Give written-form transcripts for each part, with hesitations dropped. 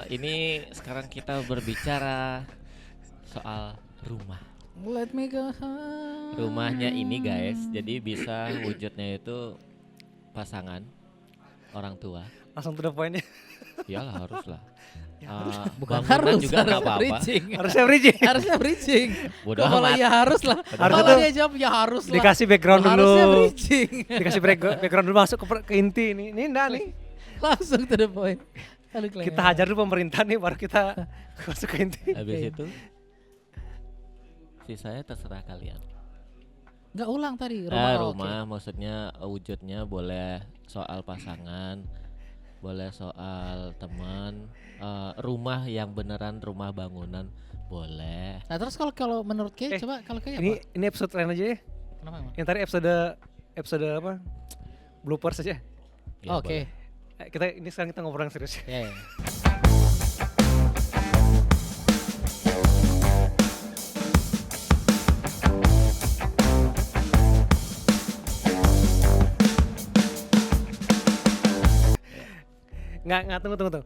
Ini sekarang kita berbicara soal rumah. Let me go home. Rumahnya ini guys, jadi bisa wujudnya itu pasangan, orang tua. Langsung to the point ya. Iyalah haruslah. Bukan Bangunan harus, juga nggak harus apa-apa. bridging. Harusnya bridging. Harusnya bridging. Bodoh Kalau amat. ya harus lah. Harusnya Kalau tuh dia jawab ya harus lah. Dikasih background dulu. Harusnya bridging. Dikasih background dulu masuk ke inti ini. Ini enggak nih. Langsung to the point. Aduh, Kleng. Kita hajar dulu pemerintah nih baru kita masuk ke inti. Habis Oke. itu sisanya terserah kalian. Nggak ulang tadi Rumah maksudnya wujudnya boleh soal pasangan, boleh soal teman, rumah yang beneran rumah bangunan boleh. Nah terus kalau menurut Kay, Eh, coba kalau Kay Ini apa? ini episode lain aja ya. Kenapa emang? Yang tadi episode apa? Bloopers aja. Ya, Oke. boleh. Kita ini sekarang kita ngobrol yang serius. Ya. Nggak tunggu.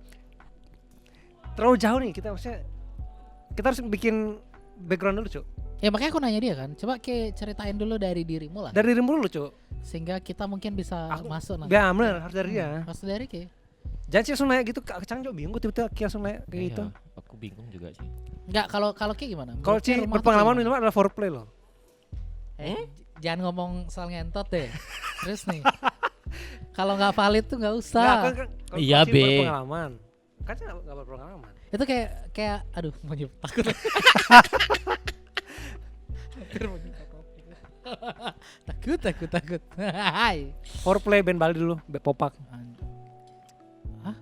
Terlalu jauh nih kita maksudnya. Kita harus bikin background dulu, Cuk. Ya makanya aku nanya dia kan. Coba Kay ceritain dulu dari dirimu lah. Dari dirimu dulu, Cuk. Sehingga kita mungkin bisa masuk nanti. Ya, bener, harus dari dia. Masuk dari Kay. Jangan sih langsung naik gitu, Cang juga bingung tiba-tiba Ki langsung naik kayak Iya, gitu. aku bingung juga sih. Enggak, kalau Kay gimana? Kalau Menurut Kay Ci rumah tuh berpengalaman gimana? minimal adalah foreplay loh. Jangan ngomong soal ngentot deh. Terus nih. Kalau nggak valid tuh nggak usah. Nggak, kalau Iya, Ci Be. berpengalaman. Kan Ci nggak berpengalaman. Itu kayak aduh mau nyup takut. Hampir mau nyup takut. Hai. Foreplay band Bali dulu, band Popak. Hah?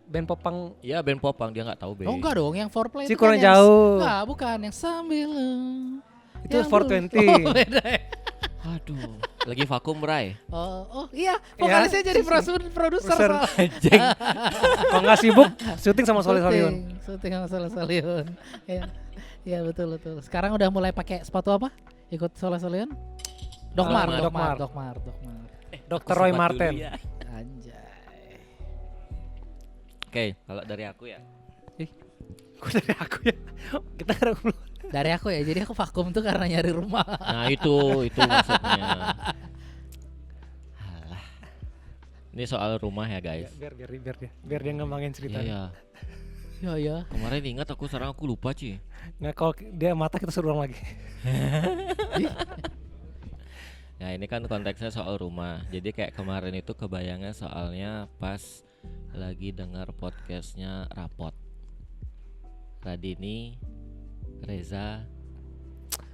Band Popang Iya, band Popang dia nggak tahu be. Oh enggak dong, yang foreplay Ci itu kurang kan yang jauh. enggak, bukan yang sambil Itu yang 420. Oh, beda ya. Aduh, lagi vakum Bray. Oh iya, vokalisnya jadi produser Produser. soal. Anjing. Kalau nggak sibuk syuting sama Soleh Solihun. Syuting sama Soleh Solihun. Iya betul. Sekarang udah mulai pakai sepatu apa? Ikut Soleh Solihun? Dokmar. Dr. Roy Marten. Ya. Anjay. Oke, kalau dari aku ya. Kok dari aku ya? Kita kan Dari aku ya, jadi aku vakum tuh karena nyari rumah. Nah, itu maksudnya. Alah. Ini soal rumah ya, guys. biar dia ngembangin ceritanya. Iya. Ya. Kemarin ingat sekarang aku lupa, Ci. Nggak, kalau dia mata kita suruh ulang lagi. Nah, ini kan konteksnya soal rumah. Jadi kayak kemarin itu kebayangnya soalnya pas lagi dengar podcastnya Rapot. Radini, Reza,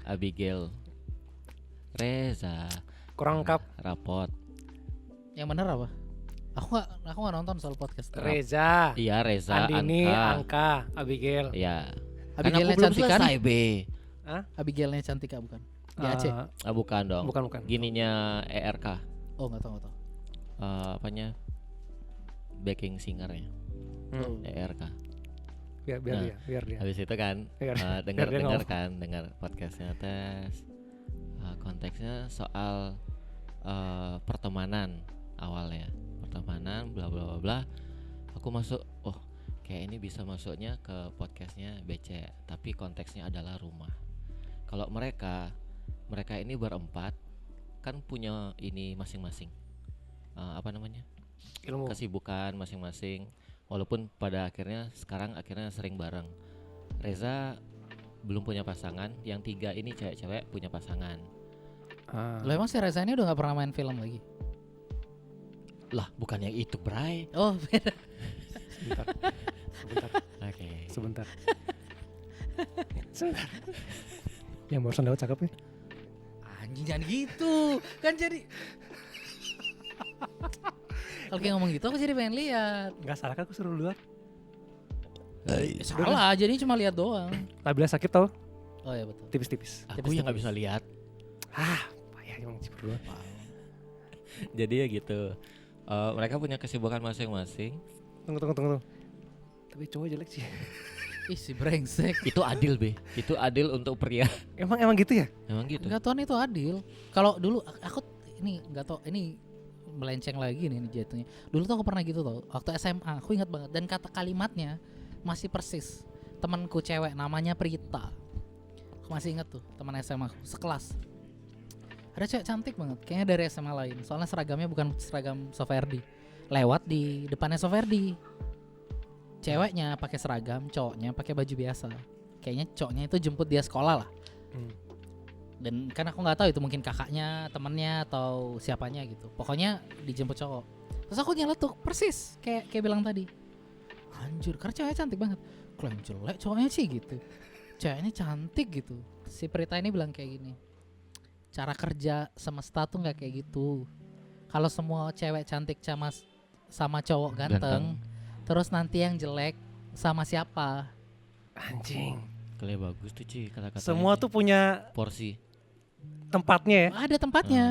Abigail, Reza, Kurang lengkap. Rapot. Yang bener apa? Aku nggak nonton soal podcast. Reza, Iya, Reza, Andini, Anka. Angka, Abigail. Iya. Abigailnya Kan aku belum cantik kan? selesai, Be. Abigailnya Cantika bukan? Di Aceh. Bukan dong. Bukan. Gininya ERK. Oh nggak tahu. Apanya? Backing singernya ERK. Biar dia. Habis itu kan Biar dengar dia ngomong. dengar podcastnya tes. Konteksnya soal pertemanan awalnya. Pertemanan bla bla bla bla. Aku masuk, kayak ini bisa masuknya ke podcastnya BC, tapi konteksnya adalah rumah. Kalau mereka ini berempat kan punya ini masing-masing. Apa namanya? Ilmu. Kesibukan masing-masing. Walaupun pada akhirnya sering bareng. Reza belum punya pasangan, yang tiga ini cewek-cewek punya pasangan. Lo emang si Reza ini udah nggak pernah main film lagi? Lah, bukan yang itu, Bray. Oh beda. Sebentar. Yang barusan lewat cakep ya? Anjing jangan gitu. Kan jadi kalau kayak ngomong gitu aku jadi pengen lihat. Enggak salah kan aku suruh lihat. Salah, jadi cuma lihat doang. Tabila sakit tau? Oh ya betul. Tipis-tipis. Aku yang nggak bisa lihat. Payah emang sih berdua. Jadi ya gitu. Mereka punya kesibukan masing-masing. Tunggu. Tapi cowok jelek sih. Ih si brengsek. Itu adil, Be. Itu adil untuk pria. Emang gitu ya? Emang gitu. Enggak tuan itu adil. Kalau dulu aku ini enggak tahu ini melenceng lagi nih jatuhnya. Dulu tuh aku pernah gitu tau, waktu SMA aku ingat banget dan kata kalimatnya masih persis. Temanku cewek namanya Prita, aku masih ingat tuh teman SMA aku sekelas. Ada cewek cantik banget, kayaknya dari SMA lain. Soalnya seragamnya bukan seragam Soferdi. Lewat di depannya Soferdi. Ceweknya pakai seragam, cowoknya pakai baju biasa. Kayaknya cowoknya itu jemput dia sekolah lah. Dan kan aku nggak tahu itu mungkin kakaknya, temennya atau siapanya gitu. Pokoknya dijemput cowok. Terus aku nyeletuk persis kayak bilang tadi. Anjir, karena ceweknya cantik banget. Kalau yang jelek cowoknya sih gitu. Ceweknya cantik gitu. Si Prita ini bilang kayak gini. Cara kerja semesta tuh nggak kayak gitu. Kalau semua cewek cantik sama cowok ganteng, terus nanti yang jelek sama siapa? Anjing. Kali bagus tuh Ci kata-katanya. Semua tuh punya porsi. tempatnya ya. Ada tempatnya.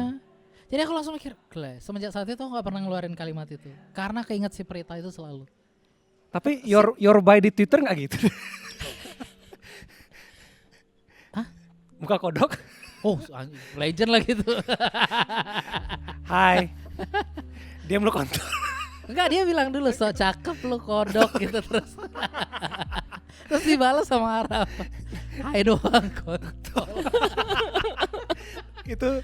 Jadi aku langsung mikir, semenjak saat itu aku nggak pernah ngeluarin kalimat itu, karena keinget si Prita itu selalu. Tapi your buy di Twitter nggak gitu? Hah? Muka kodok. Oh, legend lah gitu. Hai. Dia meluk kontol. Enggak, dia bilang dulu so cakep lu kodok gitu terus. Terus dibalas sama Arab. Hai doang kontol. Itu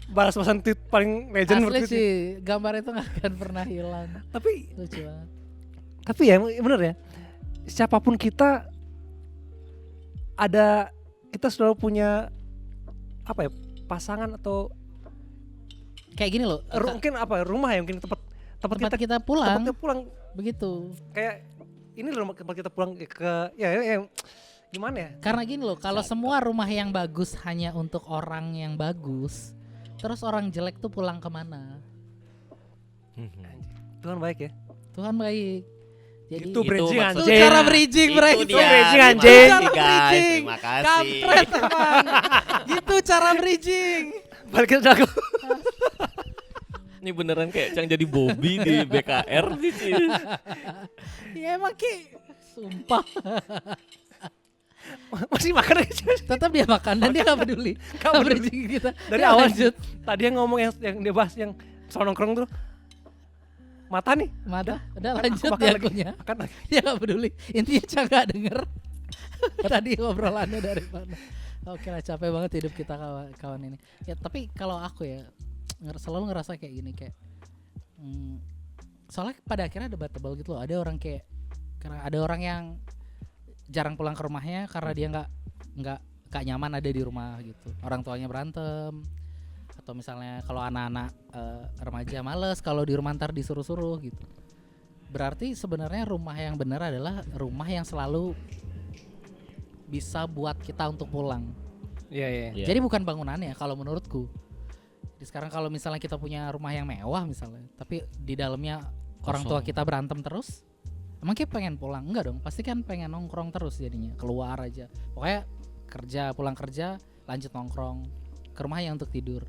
balas-balasan tweet paling legend Asli menurut gue. sih, gambar itu gak akan pernah hilang. Tapi Lucu banget. ya bener ya. Siapapun kita kita selalu punya apa ya, pasangan atau Kayak gini loh, mungkin apa rumah ya, mungkin tempat kita pulang, tempat kita pulang. begitu. Kayak ini loh tempat kita pulang ke ya gimana ya? Karena gini loh, kalau semua rumah yang bagus hanya untuk orang yang bagus, terus orang jelek tuh pulang kemana? Tuhan baik ya. Tuhan baik. Jadi Itu bridging maksudnya. itu anjing. cara bridging, Itu Bray. dia, Itu bridging, terima anjing. kasih, Cara guys. bridging. Terima kasih. Kampret emang. Gitu cara bridging. Balikin aku. Ini beneran kayak Cang jadi Bobby di BKR sih Ci. Ya emang Ki, sumpah. Masih makan aja. Tetap dia makan dan dia gak peduli. Gak Gak peduli. bridging kita. Dari Dia awal lanjut. tadi yang ngomong yang dia bahas yang soal nongkrong tuh. Mata nih. Mata, udah Aku lanjut makan dia lagi. akunya. Makan lagi. Dia gak peduli. Intinya Cang gak denger. Tadi ngobrolannya dari mana. Oke lah, capek banget hidup kita kawan ini. Ya tapi kalau aku ya selalu ngerasa kayak gini kayak soalnya pada akhirnya debatable gitu loh. Ada orang kayak karena ada orang yang jarang pulang ke rumahnya karena dia nggak nyaman ada di rumah gitu. Orang tuanya berantem atau misalnya kalau anak-anak remaja males kalau di rumah ntar disuruh-suruh gitu. Berarti sebenarnya rumah yang benar adalah rumah yang selalu bisa buat kita untuk pulang. Iya. Iya. Jadi bukan bangunannya kalau menurutku. Jadi sekarang kalau misalnya kita punya rumah yang mewah misalnya, tapi di dalamnya orang tua kita berantem terus, emang kita pengen pulang? Enggak dong, pasti kan pengen nongkrong terus jadinya, keluar aja. Pokoknya pulang kerja, lanjut nongkrong, ke rumahnya untuk tidur.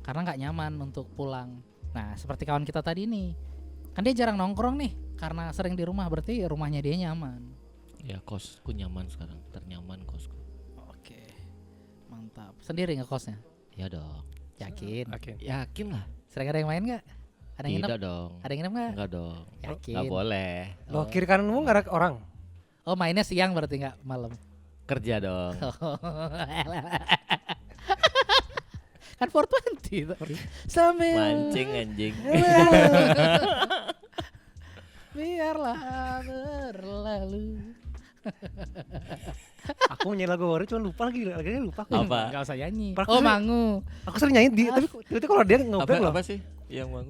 Karena nggak nyaman untuk pulang. Nah seperti kawan kita tadi nih, kan dia jarang nongkrong nih, karena sering di rumah, berarti rumahnya dia nyaman. Ya kosku nyaman sekarang, ternyaman kosku. Oke, mantap. Sendiri nggak kosnya? Ya dong. Yakin? Oke. Yakin lah. Sering ada yang main nggak? Ada yang Tidak nginep? dong. Ada yang nginep nggak? Enggak dong. Yakin? Enggak boleh. Lo kiri kananmu nggak ada orang. Oh mainnya siang berarti nggak malam? Kerja dong. Kan 420 tapi. Sambil Mancing anjing. biarlah berlalu. Aku nyanyi lagu baru cuma lupa lagi lupa aku. Apa? Gak usah nyanyi. Aku Oh sering- Mangu. Aku sering nyanyi tapi tiba-tiba kalau dia ngobrol loh. Apa sih yang mau?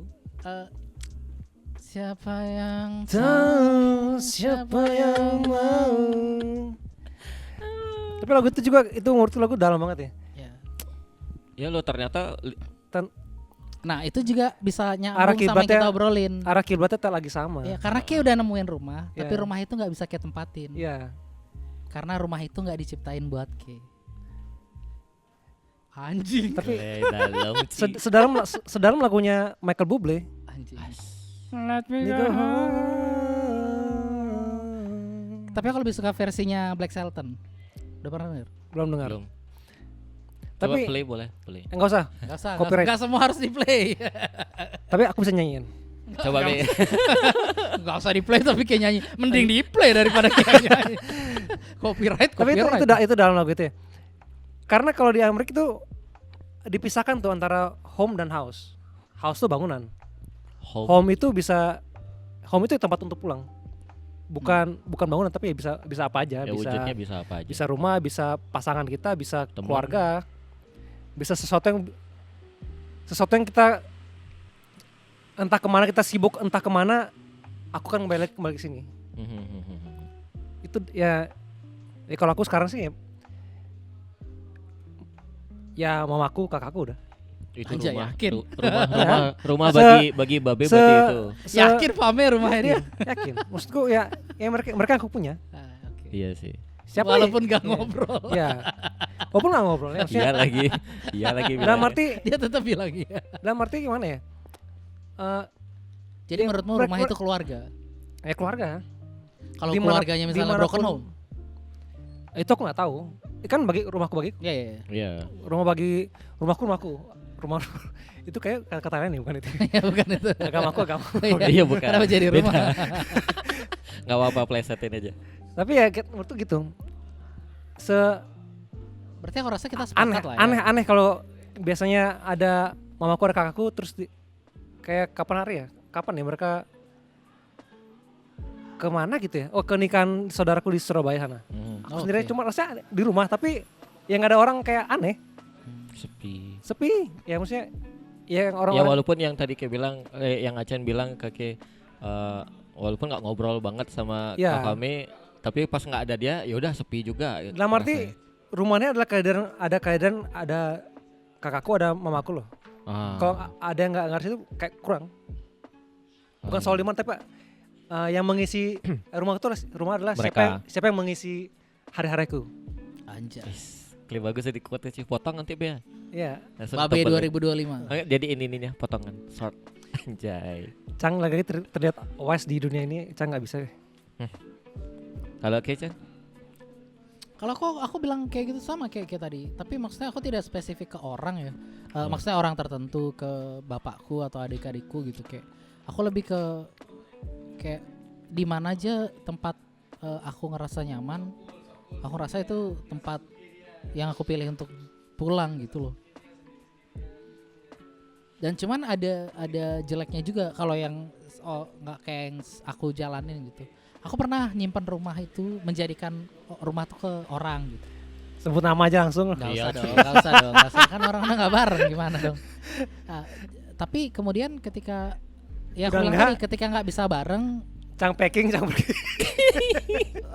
Siapa yang Tahu siapa yang mau. Tapi lagu itu juga itu menurutku lagu dalam banget ya. Ya. Ya lo ternyata Nah itu juga bisa Arah nyambung sama yang kita kiblatnya- obrolin. Arah kiblatnya tak lagi sama. Ya, karena Ki udah nemuin rumah, tapi Ya. rumah itu nggak bisa Ki tempatin. Iya. Karena rumah itu nggak diciptain buat Ki. Anjing. Tapi dalam Ci. sedalam lagunya Michael Bublé. Anjing. Let me go home. Tapi aku lebih suka versinya Black Shelton. Udah pernah denger? Belum dengar. Belum. Coba Tapi play boleh, play. enggak usah. Gak usah, Copyright. gak semua harus di play. Tapi aku bisa nyanyiin. Coba Be. Gak usah di play tapi kayak nyanyi. Mending di play daripada kayak nyanyi. Copyright. Tapi itu dalam lagu itu ya. Karena kalau di Amerika itu dipisahkan tuh antara home dan house. House tuh bangunan. Home itu tempat untuk pulang. Bukan bangunan tapi ya bisa apa aja, Ya, wujudnya bisa apa aja. bisa rumah, bisa pasangan kita, bisa Teman. keluarga. Bisa sesuatu yang kita entah kemana kita sibuk, entah kemana aku kan kembali ke sini. Itu ya kalau aku sekarang sih ya mamaku, kakakku udah. Itu Anjay, rumah, yakin. rumah Se- bagi Babe berarti itu. Yakin pamer rumahnya dia. Yakin. Maksudku ya mereka aku punya. Oke. Iya sih. Siapa Walaupun ya? gak ngobrol. Ya. Walaupun nggak ngobrol ya. Iya lagi. Iya lagi. Dalam bilang. arti Dia tetap bilang iya. gimana ya? Jadi Ya, menurutmu rumah itu keluarga? Keluarga. Kalau Dimana- keluarganya misalnya dimanapun- broken home? Itu aku nggak tahu. Kan rumahku bagi Iya, iya. Iya. rumahku. Rumah itu kayak kata lain nih bukan itu. Ya bukan itu. agamaku. Iya bukan. Kenapa jadi Beda. rumah? Nggak apa-apa plesetin aja. Tapi ya menurutku gitu. Berarti aku rasa kita sepakat lah ya. Aneh kalau biasanya ada mamaku ada kakakku terus kayak kapan hari ya? Kapan ya mereka kemana gitu ya? Oh ke nikahan saudaraku di Surabaya sana. Aku sendiri Oke. cuma rasanya di rumah tapi yang nggak ada orang kayak aneh, Sepi. ya maksudnya ya yang Ya orang-orang walaupun yang tadi kayak bilang, yang Acen bilang ke walaupun nggak ngobrol banget sama Ya. Kak Fami, tapi pas nggak ada dia, ya udah sepi juga. Gitu, dalam arti rumahnya adalah keadaan ada kakakku ada mamaku loh. Ah. Kalau ada yang nggak ngerti itu kayak kurang. Bukan soal di mana tapi yang mengisi rumah itu rumah adalah Mereka. siapa yang mengisi hari-hariku. Anjay. Klip bagus di quote sih, potong nanti Be. Iya. Langsung Babe tebel. 2025. Jadi ininya potongan short. Anjay. Cang lagi terlihat wise di dunia ini, Cang nggak bisa. Kalau Kecen? Kalau aku bilang kayak gitu sama kayak tadi, tapi maksudnya aku tidak spesifik ke orang ya. Maksudnya orang tertentu, ke bapakku atau adik-adikku gitu kayak. Aku lebih ke kayak di mana aja tempat aku ngerasa nyaman, aku rasa itu tempat yang aku pilih untuk pulang gitu loh. Dan cuman ada jeleknya juga kalau yang nggak kayak yang aku jalanin gitu. Aku pernah nyimpan rumah itu, menjadikan rumah tuh ke orang gitu. Sebut nama aja langsung. Gak Iya. usah dong, gak usah dong. Kan orang udah gak bareng gimana dong. Nah, tapi kemudian ketika ya aku Udah bilang enggak. tadi, ketika gak bisa bareng Cang packing, Cang pergi.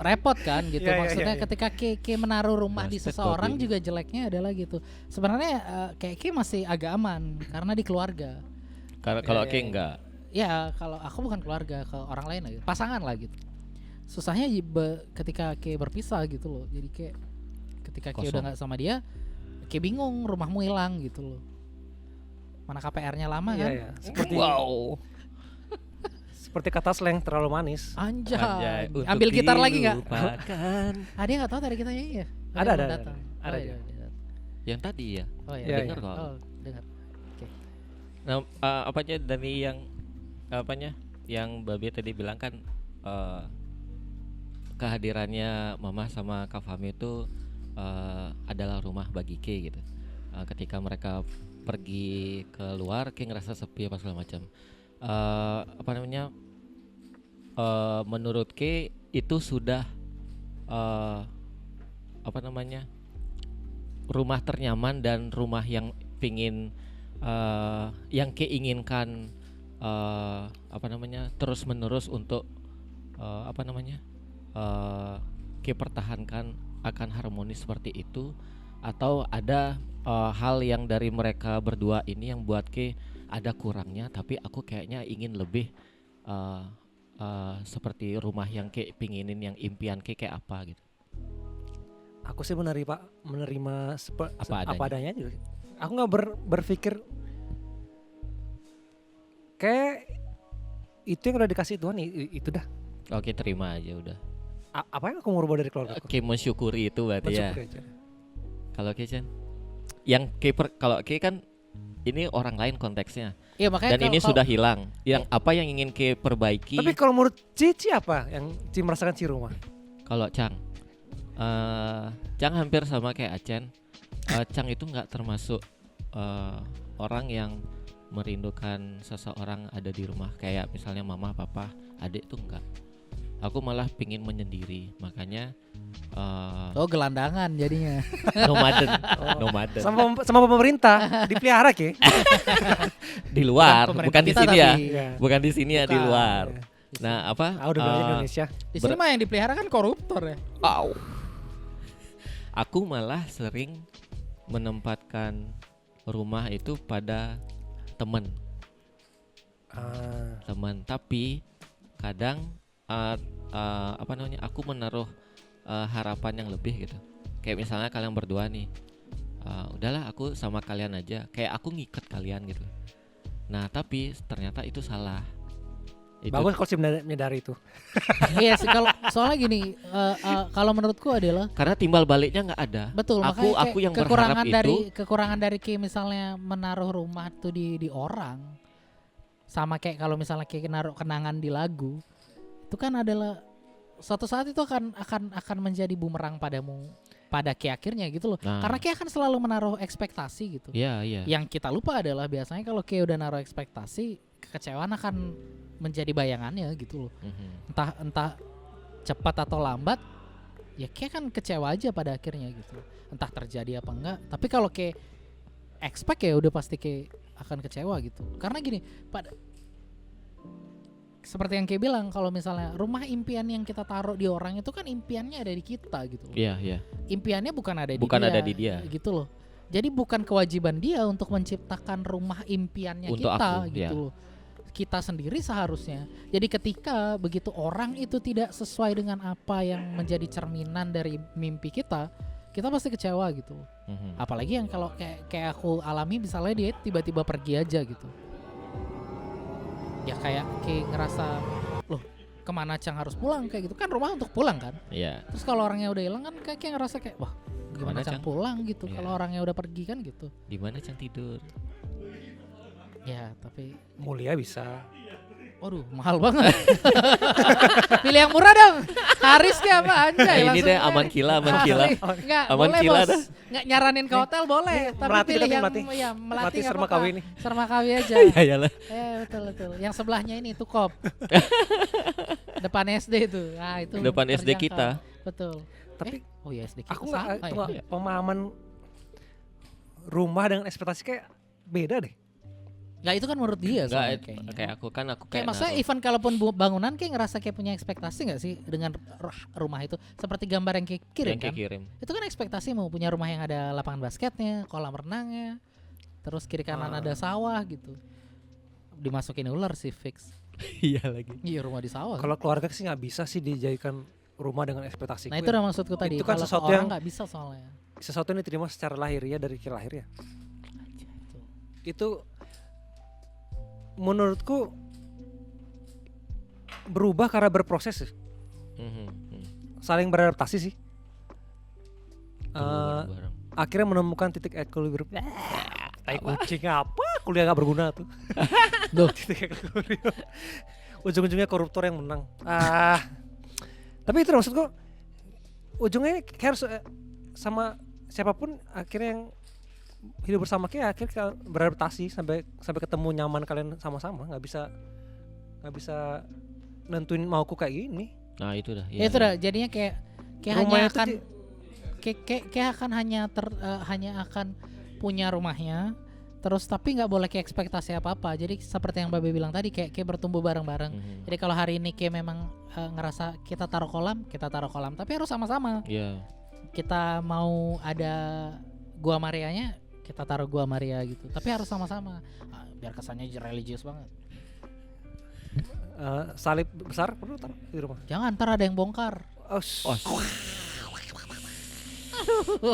repot kan gitu. Iya, iya, Maksudnya iya. ketika Keke menaruh rumah di Hashtag seseorang coding. juga jeleknya adalah gitu. Sebenarnya Keke masih agak aman karena di keluarga. Kalau Iya, Ke iya. enggak. Ya kalau aku bukan keluarga, ke orang lain lah gitu. Pasangan lah gitu. Susahnya ketika Ke berpisah gitu loh. Jadi kayak ketika Ke Kosong. udah nggak sama dia, Ke bingung rumahmu hilang gitu loh. Mana KPR-nya lama Iya, kan? iya. Seperti kata slang terlalu manis. Anjay. Untuk Ambil gitar lagi nggak? dilupakan. Dia nggak tahu tadi kita nyanyi ya? Ada, belum ada, datang. ada. Oh, iya, iya. Yang tadi ya. Oh iya. Iya, Dengar iya. kok. Oh, dengar. Nah, apanya dari yang apanya yang Babe tadi bilang kan kehadirannya Mama sama Kak Fami itu adalah rumah bagi Ke gitu. Ketika mereka pergi keluar, Ke ngerasa sepi apa segala macam. Apa namanya? Menurut Ke itu sudah apa namanya? Rumah ternyaman dan rumah yang pingin yang Ke inginkan apa namanya terus menerus untuk apa namanya Ke pertahankan akan harmonis seperti itu, atau ada hal yang dari mereka berdua ini yang buat Ke ada kurangnya, tapi aku kayaknya ingin lebih seperti rumah yang Ke pinginin, yang impian Ke kayak apa gitu. Aku sih menerima Apa apa adanya juga. Aku nggak berpikir kayak itu yang udah dikasih Tuhan itu dah. Oke, terima aja udah. Apa yang aku mau rubah dari keluarga aku? Oke, mensyukuri itu berarti ya. Bersyukur aja. Kalau Kecen? yang kalau kan ini orang lain konteksnya. Iya makanya Dan ini sudah hilang. Yang apa yang ingin perbaiki? Tapi kalau menurut Cici apa yang Ci merasakan Ci rumah? Kalau Cang, Cang hampir sama kayak Acen. Cang itu nggak termasuk orang yang merindukan seseorang ada di rumah. Kayak misalnya mama, papa, adik tuh enggak. Aku malah pingin menyendiri. Makanya gelandangan jadinya. nomaden. Sama pemerintah dipelihara ke? Di luar, bukan di kita sini ya. tapi. Bukan di sini ya, di Bukan. luar. Ya. Nah, apa? Udah bilang Indonesia. Di sini mah yang dipelihara kan koruptor ya. Aku malah sering menempatkan rumah itu pada teman. Teman, tapi kadang aku menaruh harapan yang lebih gitu. Kayak misalnya kalian berdua nih, udahlah aku sama kalian aja, kayak aku ngikat kalian gitu. Nah tapi ternyata itu salah. Bagus kalau menyadari itu. Iya sih, kalau soalnya gini, kalau menurutku adalah karena timbal baliknya nggak ada. betul, Aku makanya yang kekurangan berharap kekurangan dari kayak misalnya menaruh rumah tuh di orang, sama kayak kalau misalnya kayak naruh kenangan di lagu, itu kan adalah suatu saat itu akan menjadi bumerang padamu pada akhirnya gitu loh. Nah. Karena kayak akan selalu menaruh ekspektasi gitu. Iya. Yang kita lupa adalah biasanya kalau kayak udah naruh ekspektasi, kekecewaan akan menjadi bayangannya gitu loh. Entah cepat atau lambat, ya kayak kan kecewa aja pada akhirnya gitu. Entah terjadi apa enggak. Tapi kalau kayak expect ya udah pasti kayak akan kecewa gitu. Karena gini, seperti yang kayak bilang, kalau misalnya rumah impian yang kita taruh di orang itu kan impiannya ada di kita gitu loh. Iya. Impiannya bukan ada di dia gitu loh. Jadi bukan kewajiban dia untuk menciptakan rumah impiannya untuk kita aku, gitu loh. Kita sendiri seharusnya. Jadi ketika begitu orang itu tidak sesuai dengan apa yang menjadi cerminan dari mimpi kita pasti kecewa gitu. Apalagi yang kalau kayak aku alami, misalnya dia tiba-tiba pergi aja gitu. Ya kayak ngerasa, loh kemana Cang harus pulang kayak gitu, kan rumah untuk pulang kan. Iya. Terus kalau orangnya udah hilang kan kayak ngerasa kayak, wah gimana Cang pulang gitu. Iya. Kalau orangnya udah pergi kan gitu. Di mana Cang tidur? Ya tapi Mulia bisa. waduh mahal banget. Pilih yang murah dong. Haris kayak apa anjay. Ini deh aman kila. Enggak, Aman boleh kila bos. dah. Nggak nyaranin ke hotel boleh, tapi Melati pilih tapi yang Melati. ya Melati nggak Serma apa-apa. Kawi ini. Serma Kawi aja. Iyalah. Betul. Yang sebelahnya ini Tukop. Depan SD itu. Nah, itu Depan SD terjangkau. kita. Betul. Tapi oh ya SD kita. aku nggak sama ya. pemahaman rumah dengan ekspektasi kayak beda deh. Nggak, itu kan menurut dia soalnya kayaknya. Kayak aku Kayak kayak maksudnya naruh. even kalaupun bangunan kayak ngerasa kayak punya ekspektasi nggak sih dengan rumah itu, seperti gambar yang kayak kirim yang kan? kirim. Itu kan ekspektasi mau punya rumah yang ada lapangan basketnya, kolam renangnya, terus kiri kanan ada sawah gitu. Dimasukin ular sih fix. Iya lagi. Iya, rumah di sawah. Kalau keluarga sih nggak bisa sih dijadikan rumah dengan ekspektasi. Nah itu udah maksudku tadi. Itu kan kalau sesuatu orang yang nggak bisa soalnya. sesuatu yang diterima secara lahiriah dari lahir ya. Itu menurutku berubah karena berproses sih. Saling beradaptasi sih. Bareng. Akhirnya menemukan titik equilibrium. Tai kucing apa? Kuliah gak berguna tuh. Titik equilibrium. Ujung-ujungnya koruptor yang menang. Tapi itu maksudku, ujungnya kayak harus sama siapapun akhirnya yang hidup bersama kayak akhirnya beradaptasi sampai ketemu nyaman kalian sama-sama. Nggak bisa nentuin mauku kayak gini. Nah itu dah. Ya itu dah jadinya kayak Rumahnya hanya akan kayak akan hanya akan punya rumahnya terus, tapi nggak boleh kayak ekspektasi apa-apa. Jadi seperti yang Babe bilang tadi, kayak bertumbuh bareng-bareng. Jadi kalau hari ini kayak memang ngerasa kita taruh kolam, tapi harus sama-sama. Iya. Kita mau ada gua Marianya, kita taruh gua Maria gitu. Tapi harus sama-sama. Biar kesannya religius banget. Salib besar perlu taruh di rumah. Jangan, ntar ada yang bongkar.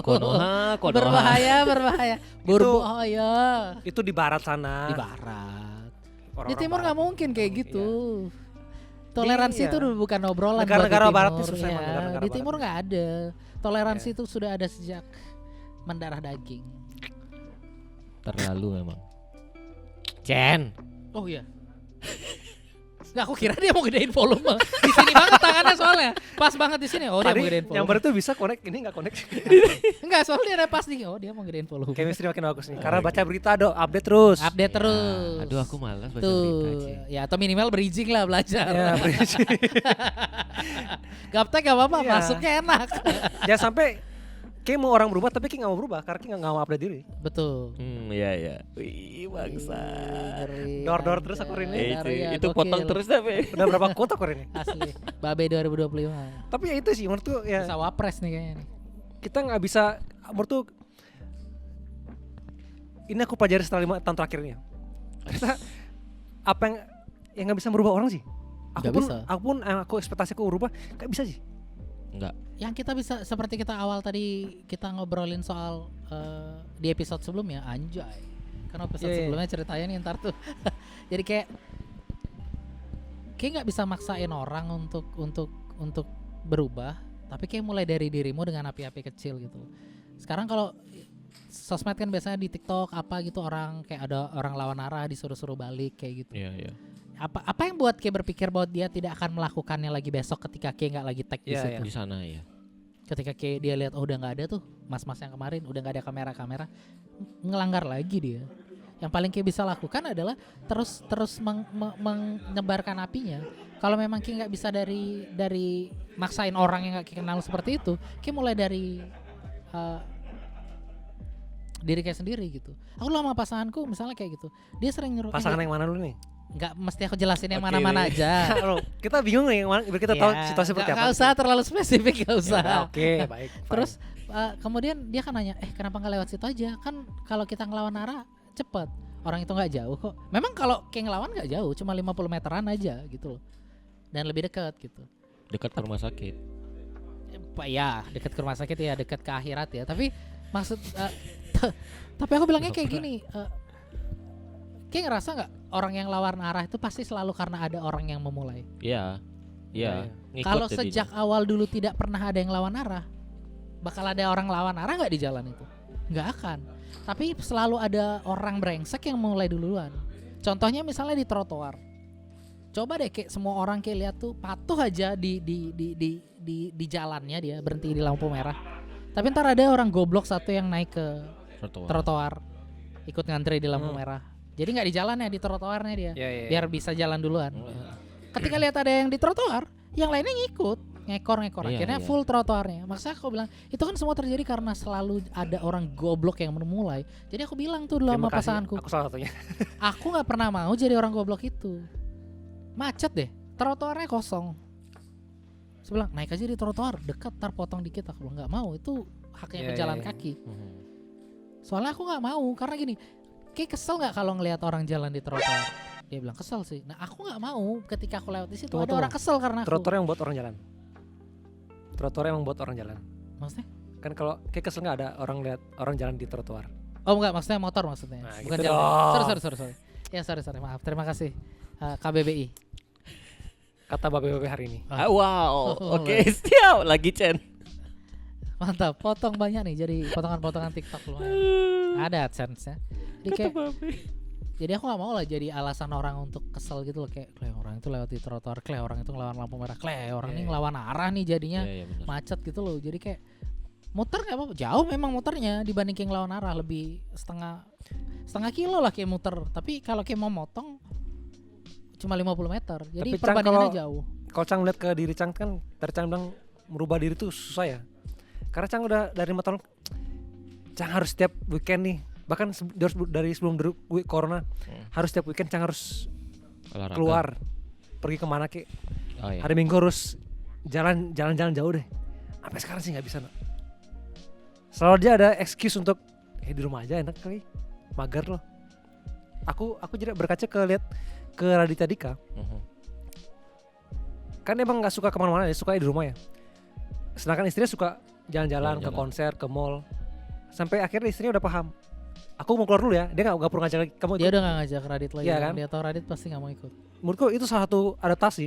Konoha. Berbahaya. Itu di barat sana. Di barat. Orang-orang Di timur nggak barat. mungkin kayak gitu. Toleransi Iya. itu bukan obrolan. Negara-negara buat di barat timur, tuh susah emang, ya. negara-negara Di barat timur tuh. nggak ada. Toleransi itu sudah ada sejak mendarah daging. Terlalu memang. Chen. Oh iya. Nggak, aku kira dia mau gedein volume. Di sini banget tangannya soalnya. Pas banget di sini. Oh, dia mau gedein volume. Nyamber itu bisa connect, ini nggak connect. Enggak, soalnya ada pas nih. Oh, dia mau gedein volume. Chemistry makin bagus nih. Karena baca berita update terus. Update Ya, terus. aduh aku malas baca Tuh. berita Ci. Ya, atau minimal bridging lah belajar. Ya, Gaptek gak apa-apa, Iya. masuknya enak. jangan sampai kayak mau orang berubah tapi kayak nggak mau berubah karena kayak nggak mau update diri. Betul. Iya. Wih, bangsa. Dor terus aku hari ini. Itu potong terus tapi. Udah berapa quote aku hari ini? Asli. Babe 2025. Tapi ya itu sih menurutku ya Bisa wapres nih kayaknya nih. kita nggak bisa menurutku ini aku pelajari setelah 5 tahun terakhir ini ya. Kita apa yang nggak bisa merubah orang sih. Nggak bisa. Aku ekspektasiku berubah nggak bisa sih. Enggak. Yang kita bisa seperti kita awal tadi kita ngobrolin soal di episode sebelumnya, anjay. Karena episode Iya. sebelumnya ceritanya nih ntar tuh. Jadi kayak nggak bisa maksain orang untuk berubah, tapi kayak mulai dari dirimu dengan api-api kecil gitu. Sekarang kalau sosmed kan biasanya di TikTok apa gitu orang kayak ada orang lawan arah disuruh-suruh balik kayak gitu. Iya. Apa yang buat kayak berpikir bahwa dia tidak akan melakukannya lagi besok ketika kayak nggak lagi tag di Iya, situ. Di sana ya. Ketika kayak dia lihat oh udah nggak ada tuh mas-mas yang kemarin udah nggak ada kamera ngelanggar lagi dia. Yang paling kayak bisa lakukan adalah terus menyebarkan apinya. Kalau memang kayak nggak bisa dari maksain orang yang nggak kenal seperti itu, kayak mulai dari diri kayak sendiri gitu. Aku lama pasanganku misalnya kayak gitu, dia sering nyuruh Pasangan yang mana dulu nih? nggak mesti aku jelasin yang Oke, mana-mana baik. aja. Loh, kita bingung nih yang mana biar kita tahu Ya, situasi seperti apa. nggak usah terlalu spesifik, nggak usah. Ya, Oke, baik. fine. Terus kemudian dia kan nanya, kenapa nggak lewat situ aja? Kan kalau kita ngelawan arah cepet, orang itu nggak jauh kok. Memang kalau kayak ngelawan nggak jauh, cuma 50 meteran aja gitu loh. Dan lebih dekat gitu. Dekat ke rumah sakit. Ya dekat ke rumah sakit ya, dekat ke akhirat ya. Tapi maksud, tapi aku bilangnya kayak gini. Kayak ngerasa nggak orang yang lawan arah itu pasti selalu karena ada orang yang memulai. Iya. Iya. Ngikut Kalau jadinya. sejak awal dulu tidak pernah ada yang lawan arah, bakal ada orang lawan arah nggak di jalan itu? Nggak akan. Tapi selalu ada orang brengsek yang mulai duluan. Contohnya misalnya di trotoar. Coba deh kayak semua orang kayak lihat tuh patuh aja di jalannya dia berhenti di lampu merah. Tapi ntar ada orang goblok satu yang naik ke trotoar, ikut ngantri di lampu merah. Jadi nggak di jalannya, di trotoarnya dia, Iya. biar bisa jalan duluan. Ketika lihat ada yang di trotoar, yang lainnya ngikut, ngekor. Iya, Akhirnya iya. full trotoarnya. Maksudnya aku bilang itu kan semua terjadi karena selalu ada orang goblok yang memulai. Jadi aku bilang tuh dulu Terima sama kasih. pasanganku, Aku salah satunya. aku nggak pernah mau jadi orang goblok itu. Macet deh, trotoarnya kosong. Saya bilang naik aja di trotoar, dekat, tar potong dikit. Aku bilang nggak mau, itu haknya Iya, pejalan iya. kaki. Mhm. Soalnya aku nggak mau karena gini, kayak kesel nggak kalau ngelihat orang jalan di trotoar. Dia bilang kesel sih. Nah aku nggak mau ketika aku lewat di situ ada orang kesel karena aku. Trotoar yang buat orang jalan. Trotoar yang buat orang jalan. Maksudnya? Kan kalau kayak kesel nggak ada orang lihat orang jalan di trotoar. Oh enggak, maksudnya motor maksudnya. Nah, Bukan gitu jalan. dong. Sorry. Ya sorry, maaf. Terima kasih KBBI. Kata babe-babe hari ini. Wow. Oh, Oke, siap lagi Chen. Mantap, potong banyak nih jadi potongan-potongan TikTok lumayan. Ada AdSense-nya. Jadi aku gak mau lah jadi alasan orang untuk kesel gitu loh, kayak orang itu lewat di trotoar, orang itu ngelawan lampu merah, orang ini ngelawan arah nih jadinya Iya, benar. macet gitu loh. Jadi kayak muter nggak apa-apa, jauh memang muternya dibanding kayak ngelawan arah, lebih setengah kilo lah kayak muter. Tapi kalau kayak mau motong cuma 50 meter, jadi Tapi, Cang, perbandingannya kalau- jauh. Kalau Cang lihat ke diri Cang kan, dari Cang bilang merubah diri tuh susah ya. Karena Cang udah dari 5 tahun, Cang harus setiap weekend nih. Bahkan dari sebelum corona, harus setiap weekend Cang harus Olahraga. keluar, pergi kemana kek. Oh, iya. Hari Minggu harus jalan-jalan jauh deh. Sampai sekarang sih nggak bisa. No. Selalu dia ada excuse untuk di rumah aja enak kali, mager loh. Aku jadi berkaca lihat ke Raditya Dika. Mhm. Kan emang nggak suka kemana-mana, dia suka di rumah ya. Sedangkan istrinya suka jalan-jalan ke Jalan-jalan. konser, ke mall. Sampai akhirnya istrinya udah paham. Aku mau keluar dulu ya, dia nggak perlu ngajak lagi kamu. Dia ikut. udah gak ngajak Radit lagi. Iya kan? Dia tahu Radit pasti gak mau ikut. Menurutku itu salah satu adaptasi.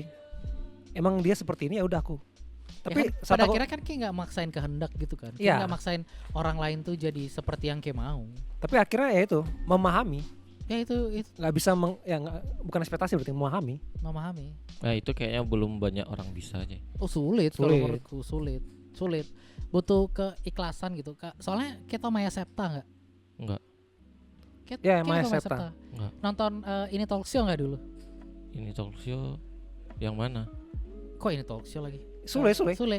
Emang dia seperti ini ya udah aku Tapi ya kan, saat pada aku- akhirnya kan kayak nggak maksain kehendak gitu kan, kayak Iya. nggak maksain orang lain tuh jadi seperti yang kayak mau. tapi akhirnya ya itu memahami, Ya itu nggak bisa bukan ekspektasi berarti memahami. memahami. Nah itu kayaknya belum banyak orang bisa aja. Oh sulit kalau Sulit. menurutku, sulit. Butuh keikhlasan gitu Kak. Soalnya kita Maya Septa nggak? Enggak. Ya, Kita Maya nggak Septa. Enggak. Nonton ini talk show nggak dulu? Ini talk show yang mana? Kok ini talk show lagi? Sule.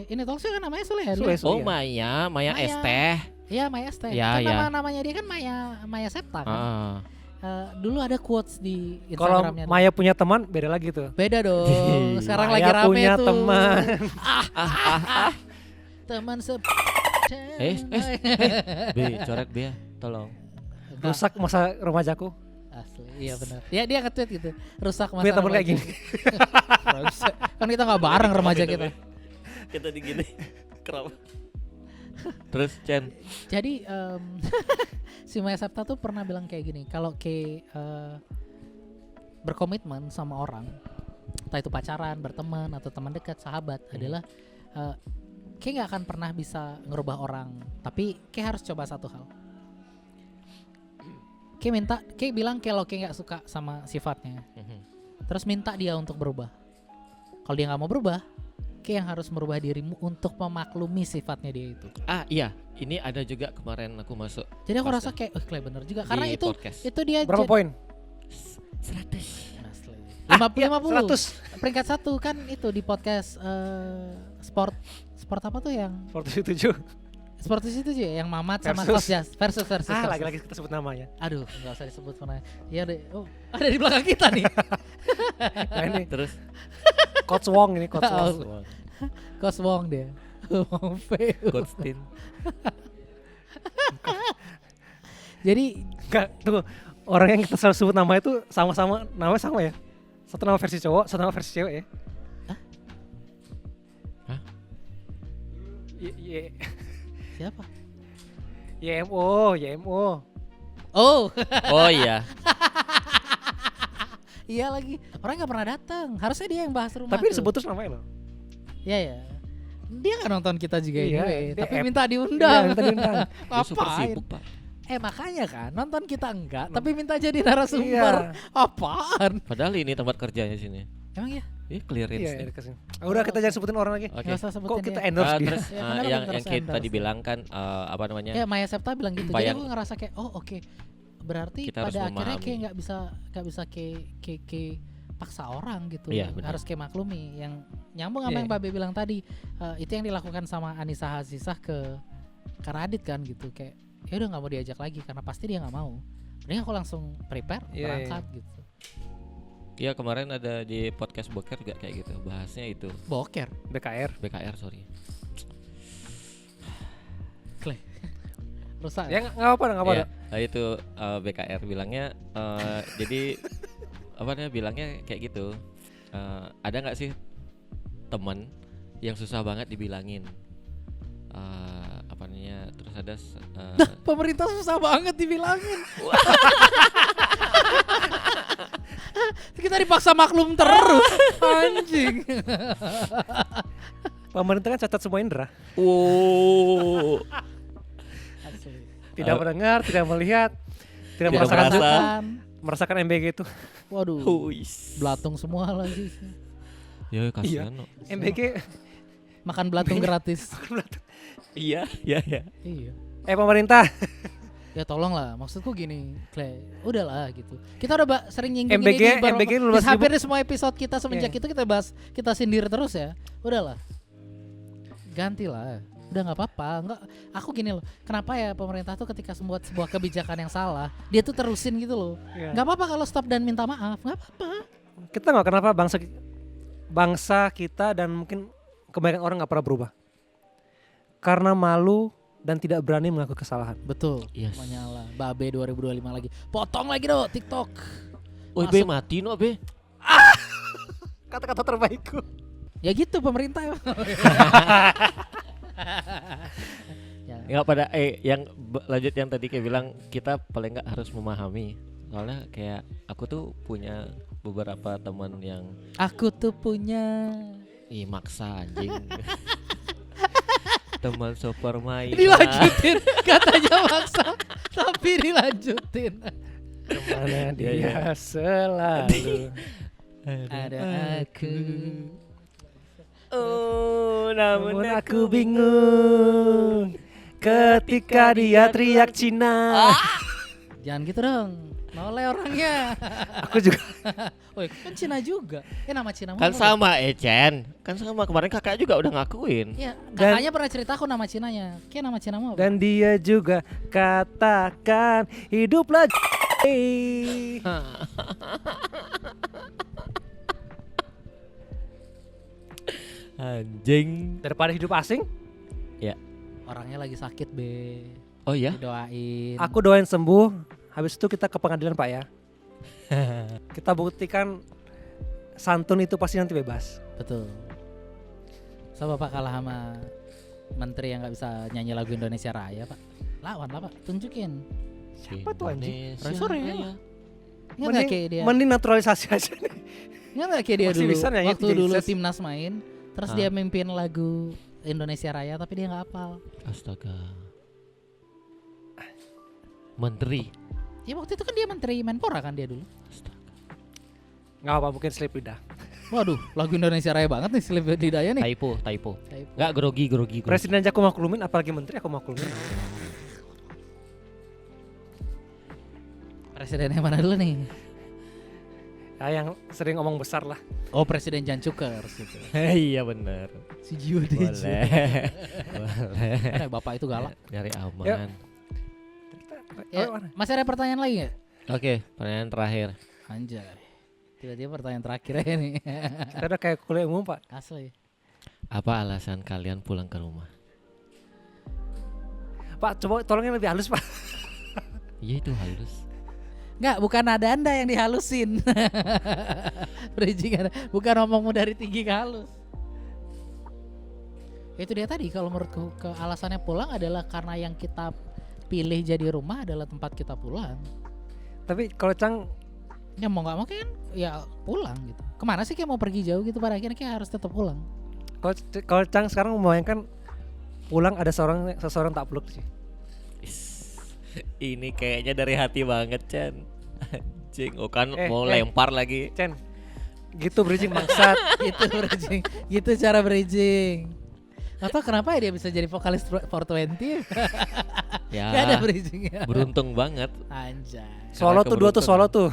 Ini talk show kan namanya Sule ya? Sule. dia? Oh Iya. Maya Maya. Esteh. Iya Maya Septa. Ya, Kan ya. namanya dia kan Maya Septa kan. Ah, Dulu ada quotes di Kalau Instagramnya. Maya punya teman beda lagi tuh. Beda dong. Sekarang lagi Maya rame punya tuh. teman. Teman B, coret B ya, tolong. Rusak masa remajaku. Asli, iya benar. Ya dia nge-tweet gitu. Rusak masa Punya teman kayak remaja. gini. Bagus. Kan kita nggak bareng remaja kita. Kita digini. Kenapa? Terus Chen, Jadi si Maya Septa tuh pernah bilang kayak gini, kalau berkomitmen sama orang, entah itu pacaran, berteman atau teman dekat, sahabat, adalah nggak akan pernah bisa ngerubah orang, tapi harus coba satu hal. Bilang kalau nggak suka sama sifatnya, terus minta dia untuk berubah. Kalau dia nggak mau berubah, yang harus merubah dirimu untuk memaklumi sifatnya dia itu. iya, ini ada juga kemarin aku masuk Jadi aku Pas rasa kayak, kayak bener juga, karena di itu podcast. itu dia Berapa poin? 100. Asli. Ah, 50 iya, 50. Peringkat 1 kan itu di podcast sport apa tuh yang 47. sport itu aja yang Mamat sama Versus. Coach Jas versus. Lagi-lagi kita sebut namanya. Aduh, nggak usah disebut mana. Ya deh. Oh, ada di belakang kita nih. Nah ini Terus Coach Wong ini Coach Oh. Wong. Coach Wong dia. Wong Fei. Coach Tin. Jadi Enggak, tunggu. Orang yang kita selalu sebut nama itu sama-sama namanya sama ya? Satu nama versi cowok, satu nama versi cewek ya? Hah? siapa? YMO. Oh, Oh iya. iya lagi. Orang nggak pernah datang. Harusnya dia yang bahas rumah. Tapi tuh. disebut terus namanya loh. Iya ya. Dia nggak nonton kita juga Iya, anyway, dia tapi app. minta Iya, diundang. minta diundang. Dia super Ngapain? sibuk, Pak. Makanya kan nonton kita enggak, tapi minta jadi narasumber. Iya. Apaan? Padahal ini tempat kerjanya sini. Emang ya? Clearance Iya, nih. dikasih. Udah kita jangan sebutin orang lagi. Oke. Nggak usah sebutin Kok kita dia. endorse dia? Terus Ya, benar, yang benar, kita endorse. dibilang kan apa namanya? Ya Maya Septa bilang gitu. Jadi Bayang. aku ngerasa kayak oke. Berarti Kita harus pada akhirnya memahami. kayak nggak bisa kayak paksa orang gitu. Iya, benar. Harus kayak maklumi. Yang nyambung sama Iya. yang Babe bilang tadi. Itu yang dilakukan sama Anissa Hasisah ke Radit kan gitu, kayak ya udah nggak mau diajak lagi karena pasti dia nggak mau. Mending aku langsung prepare Iya, berangkat gitu. Iya kemarin ada di podcast Boker juga kayak gitu. Bahasnya itu Boker. BKR. BKR sorry. Rusak. Ya nggak apa-apa, nggak apa-apa. Ya, nah itu BKR bilangnya jadi apa namanya bilangnya kayak gitu. Ada nggak sih teman yang susah banget dibilangin? Apa namanya? Terus ada Pemerintah susah banget dibilangin. Kita dipaksa maklum terus. Anjing. Pemerintah kan catat semua indera. wow. Tidak mendengar, tidak melihat, tidak Tidak merasakan merasa. merasakan MBG itu. Waduh. Huis. Belatung semua lagi. Ya kasihan. no. MBG Makan belatung gratis. Iya, iya, iya. Iya. pemerintah. Ya tolong lah, maksudku gini, Clay, udahlah gitu. Kita udah sering nyinggung MBG ini MBG di 15.000. hampir di semua episode kita semenjak Iya. itu kita bahas, kita sindir terus ya. Udahlah, gantilah. Udah nggak apa-apa. Nggak, aku gini loh. Kenapa ya pemerintah tuh ketika membuat sebuah kebijakan yang salah, dia tuh terusin gitu loh. Iya. Nggak apa-apa kalau stop dan minta maaf, nggak apa-apa. Kita nggak kenapa bangsa kita dan mungkin kebanyakan orang nggak pernah berubah. Karena malu dan tidak berani mengaku kesalahan. Betul. Yes. Menyala. Babe 2025 lagi. Potong lagi dong TikTok. Oh, Be mati no, Be. Kata-kata terbaikku. Ya gitu pemerintah. Ya. Enggak pada yang lanjut yang tadi kayak bilang kita paling enggak harus memahami. Soalnya kayak aku tuh punya beberapa teman yang Aku tuh punya Ih maksa anjing. Teman sepermainan. Dilanjutin katanya maksa, tapi dilanjutin. Kemana Iya, iya. dia selalu. Ada aku. Oh, Namun aku bingung ketika dia teriak Cina. Jangan gitu dong. Noleh orangnya. Aku juga. Oh, kan Cina juga. Nama Cina Kan sama Chen. Kan sama kemarin kakak juga udah ngakuin. Ya, Dan- kakaknya pernah cerita aku nama Cinanya. Kayak nama Cina mau. Dan dia juga katakan hiduplah. Anjing. Daripada hidup asing, Orangnya lagi sakit, Be. Oh ya? Didoain. aku doain sembuh. Habis itu kita ke pengadilan, Pak ya. Kita buktikan santun itu pasti nanti bebas. Betul. So Bapak kalah sama menteri yang nggak bisa nyanyi lagu Indonesia Raya, Pak. Lawan lah, Pak. Tunjukin. Siapa tuh anjing? Indonesia Profesor ya? Raya. Ingat nggak kayak dia? Mending naturalisasi aja nih. Ingat nggak kayak dia Masih dulu? bisa nyanyi Waktu jadi dulu ses. timnas main, terus Hah? dia mimpin lagu Indonesia Raya, tapi dia nggak hafal. Astaga. Menteri. Ya waktu itu kan dia menteri Menpora kan dia dulu. Astaga. Nggak apa mungkin slip lidah. Waduh, lagu Indonesia Raya banget nih Slip Lidahnya nih. Typo. Enggak grogi. Presiden aja aku maklumin, apalagi menteri aku maklumin. Presidennya mana dulu nih? Ya, yang sering ngomong besar lah. Oh, Presiden Jan Cukers gitu. Iya benar. Si Jiwa Boleh. Boleh. Karena bapak itu galak. Nyari aman. Yuk. Ya, Oh, mana? masih ada pertanyaan lagi nggak? Oke, pertanyaan terakhir. Anjay. Tiba-tiba pertanyaan terakhir aja nih. Kita udah kayak kuliah umum, Pak. Asli. Apa alasan kalian pulang ke rumah? Pak, coba tolongin lebih halus, Pak. Iya itu halus. Enggak, bukan ada Anda yang dihalusin. Bridging ada. Bukan ngomongmu dari tinggi ke halus. Itu dia tadi kalau menurutku ke alasannya pulang adalah karena yang kita pilih jadi rumah adalah tempat kita pulang. Tapi kalau Cang, Ya mau nggak mau kan ya pulang gitu. Kemana sih kayak mau pergi jauh gitu pada akhirnya kayak harus tetap pulang. kalau Cang sekarang membayangkan pulang ada seseorang tak peluk sih. Ini kayaknya dari hati banget, Chan. Anjing, oh kan mau eh. lempar lagi. Cen, gitu bridging bangsat. Gitu bridging. Gitu cara bridging. Atau kenapa ya dia bisa jadi vokalis 420? Ya. Gak ada bridgingnya. Beruntung banget. Anjay. Solo tuh dua tuh solo tuh.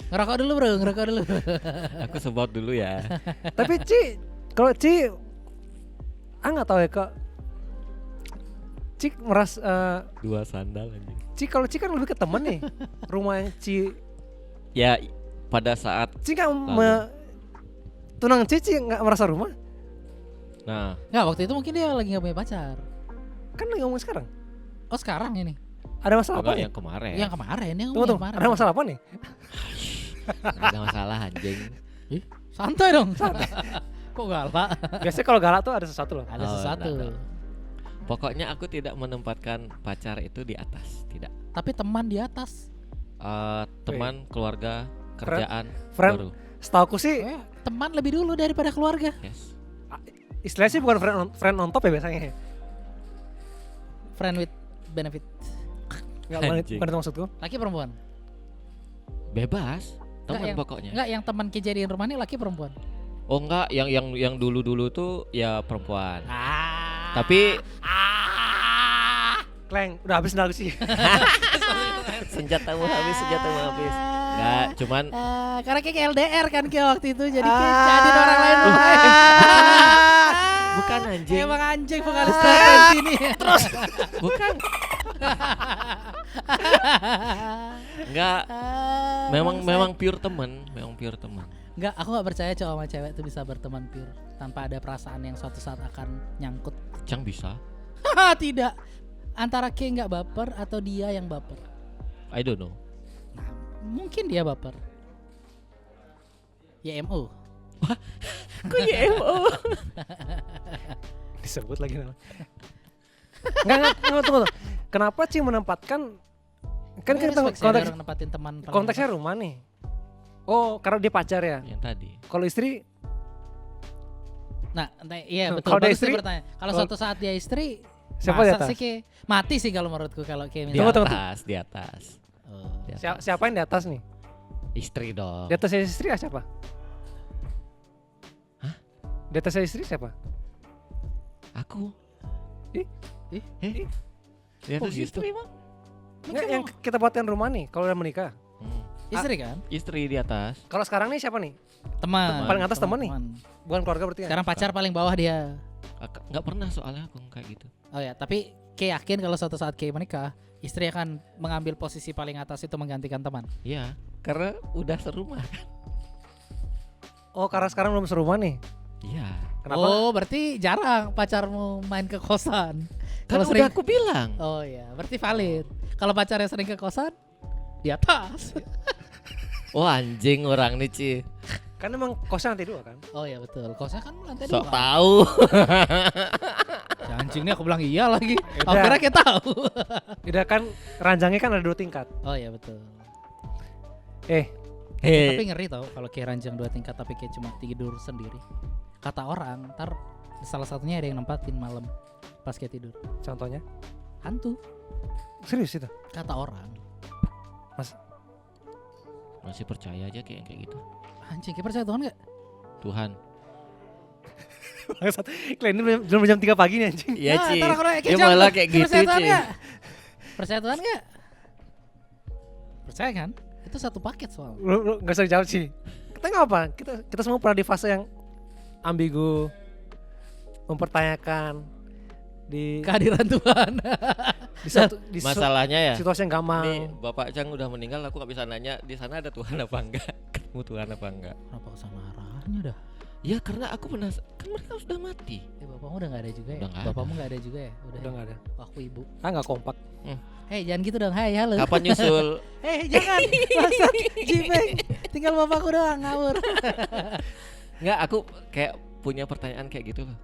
Ngerokok dulu bro, ngerokok dulu. Aku sebut dulu ya. Tapi kalau Ci, nggak tahu ya kok. Ci merasa, Dua sandal anjing. Kalau Ci kan lebih ke temen nih. Rumah yang Ci Ya pada saat nggak Lalu. tunang Ci nggak merasa rumah. nah Nggak, waktu itu mungkin dia lagi gak punya pacar. Kan lagi ngomong sekarang. Oh sekarang ini. Ada masalah apa enggak nih? yang kemarin. Yang kemarin, yang Tunggu, yang kemarin. ada masalah apa nih? Nggak ada masalah anjing. Ih, santai dong. Kok galak? Biasanya kalau galak tuh ada sesuatu loh. Ada Oh, sesuatu. enggak. Pokoknya aku tidak menempatkan pacar itu di atas, tidak. Tapi teman di atas. Teman, keluarga, kerjaan, friend. baru. Setauku sih Teman lebih dulu daripada keluarga. Yes. istilahnya sih bukan friend on top ya biasanya. Friend with benefit. Enggak Anjing. bukan itu maksudku. Laki perempuan? Bebas, teman yang- pokoknya. Enggak, yang teman kejadian rumah ini laki perempuan. Oh enggak, yang dulu tuh ya perempuan. Ah. Tapi Kleng, udah habis nangis sih. senjatamu habis. Enggak, cuman Karena kayak LDR kan kayak waktu itu jadi kayak jadi orang lain. bukan anjing. Emang anjing vokalis frekuensi nih. Bukan. Enggak, memang pure teman, Enggak, aku gak percaya cowok sama cewek itu bisa berteman pure tanpa ada perasaan yang suatu saat akan nyangkut. Cang bisa. Tidak. Antara K nggak baper atau dia yang baper. I don't know. Nah, mungkin dia baper. YMO. Kok YMO? Disebut lagi nama. Enggak, tunggu. Kenapa Ci menempatkan kan kita nempatin teman. konteksnya rumah nih. Oh, karena dia pacar ya. Yang tadi. Kalau istri Nah, iya betul. Kalau dia Bagus nih istri, pertanyaan. Kalau kalau- suatu saat dia istri, Siapa di masa atas? sih Ki? Mati sih kalau menurutku kalau kayak Di Tunggu, atas, di atas. Oh. Di atas. Siapa yang di atas nih? Istri dong. Di atas istri siapa? Hah? Di atas istri siapa? Aku. Ih, Di atas gitu? istri mah. Nggak, yang kita buatin rumah nih kalau udah menikah. Istri kan? Istri di atas. Kalau sekarang nih siapa nih? Teman. Paling atas teman nih? Bukan keluarga berarti kan? Sekarang pacar paling bawah dia. Nggak pernah soalnya aku kayak gitu. Oh ya, tapi Kay yakin kalau suatu saat Kay menikah, istri akan mengambil posisi paling atas itu menggantikan teman. Iya, karena udah serumah. Oh, karena sekarang belum serumah nih. Iya. Kenapa? Oh, berarti jarang pacarmu main ke kosan. Kan Kalau udah aku bilang. Oh iya, berarti valid. Kalau pacarnya sering ke kosan, di atas. Oh anjing orang nih Ci. Kan emang kosnya lantai 2 kan? Oh iya betul. Kosan kan lantai Sok 2. tahu. Ya, anjing nih aku bilang iya lagi. Udah. Akhirnya kita tahu. Tidak kan ranjangnya kan ada 2 tingkat. Oh iya betul. Eh, Tapi ngeri tau kalau kayak ranjang 2 tingkat tapi kayak cuma tidur sendiri. Kata orang, ntar salah satunya ada yang nempatin malam pas kayak tidur. contohnya Hantu. serius itu? Kata orang. Masih percaya aja kayak gitu. Anjing, kayak percaya Tuhan gak? Tuhan. Bangsat. Kalian ini belum jam 3 pagi nih anjing. Iya Ci. ntar aku nanya, Dia jangan- malah kayak gitu percaya Tuhan Ci. gak? Percaya Tuhan gak? Percaya kan? Itu satu paket soal. Lu gak usah dijawab sih. Kita nggak apa? Kita semua pernah di fase yang ambigu, mempertanyakan di Kehadiran Tuhan. di Masalahnya ya. situasi yang Nih gampang. Bapak Cang udah meninggal, aku nggak bisa nanya di sana ada Tuhan apa enggak. Ketemu Tuhan apa enggak? Kenapa kesana arahnya dah? Ya karena aku pernah kan mereka sudah mati. Bapakmu udah gak ada juga ya? Udah nggak Bapakmu gak ada juga ya? Udah nggak ada. Aku ibu. Nggak kompak. Hei jangan gitu dong, hai halo. Kapan nyusul? Hei jangan, bangsat, jipeng. Tinggal bapakku doang, ngawur. Nggak, aku kayak punya pertanyaan kayak gitu loh.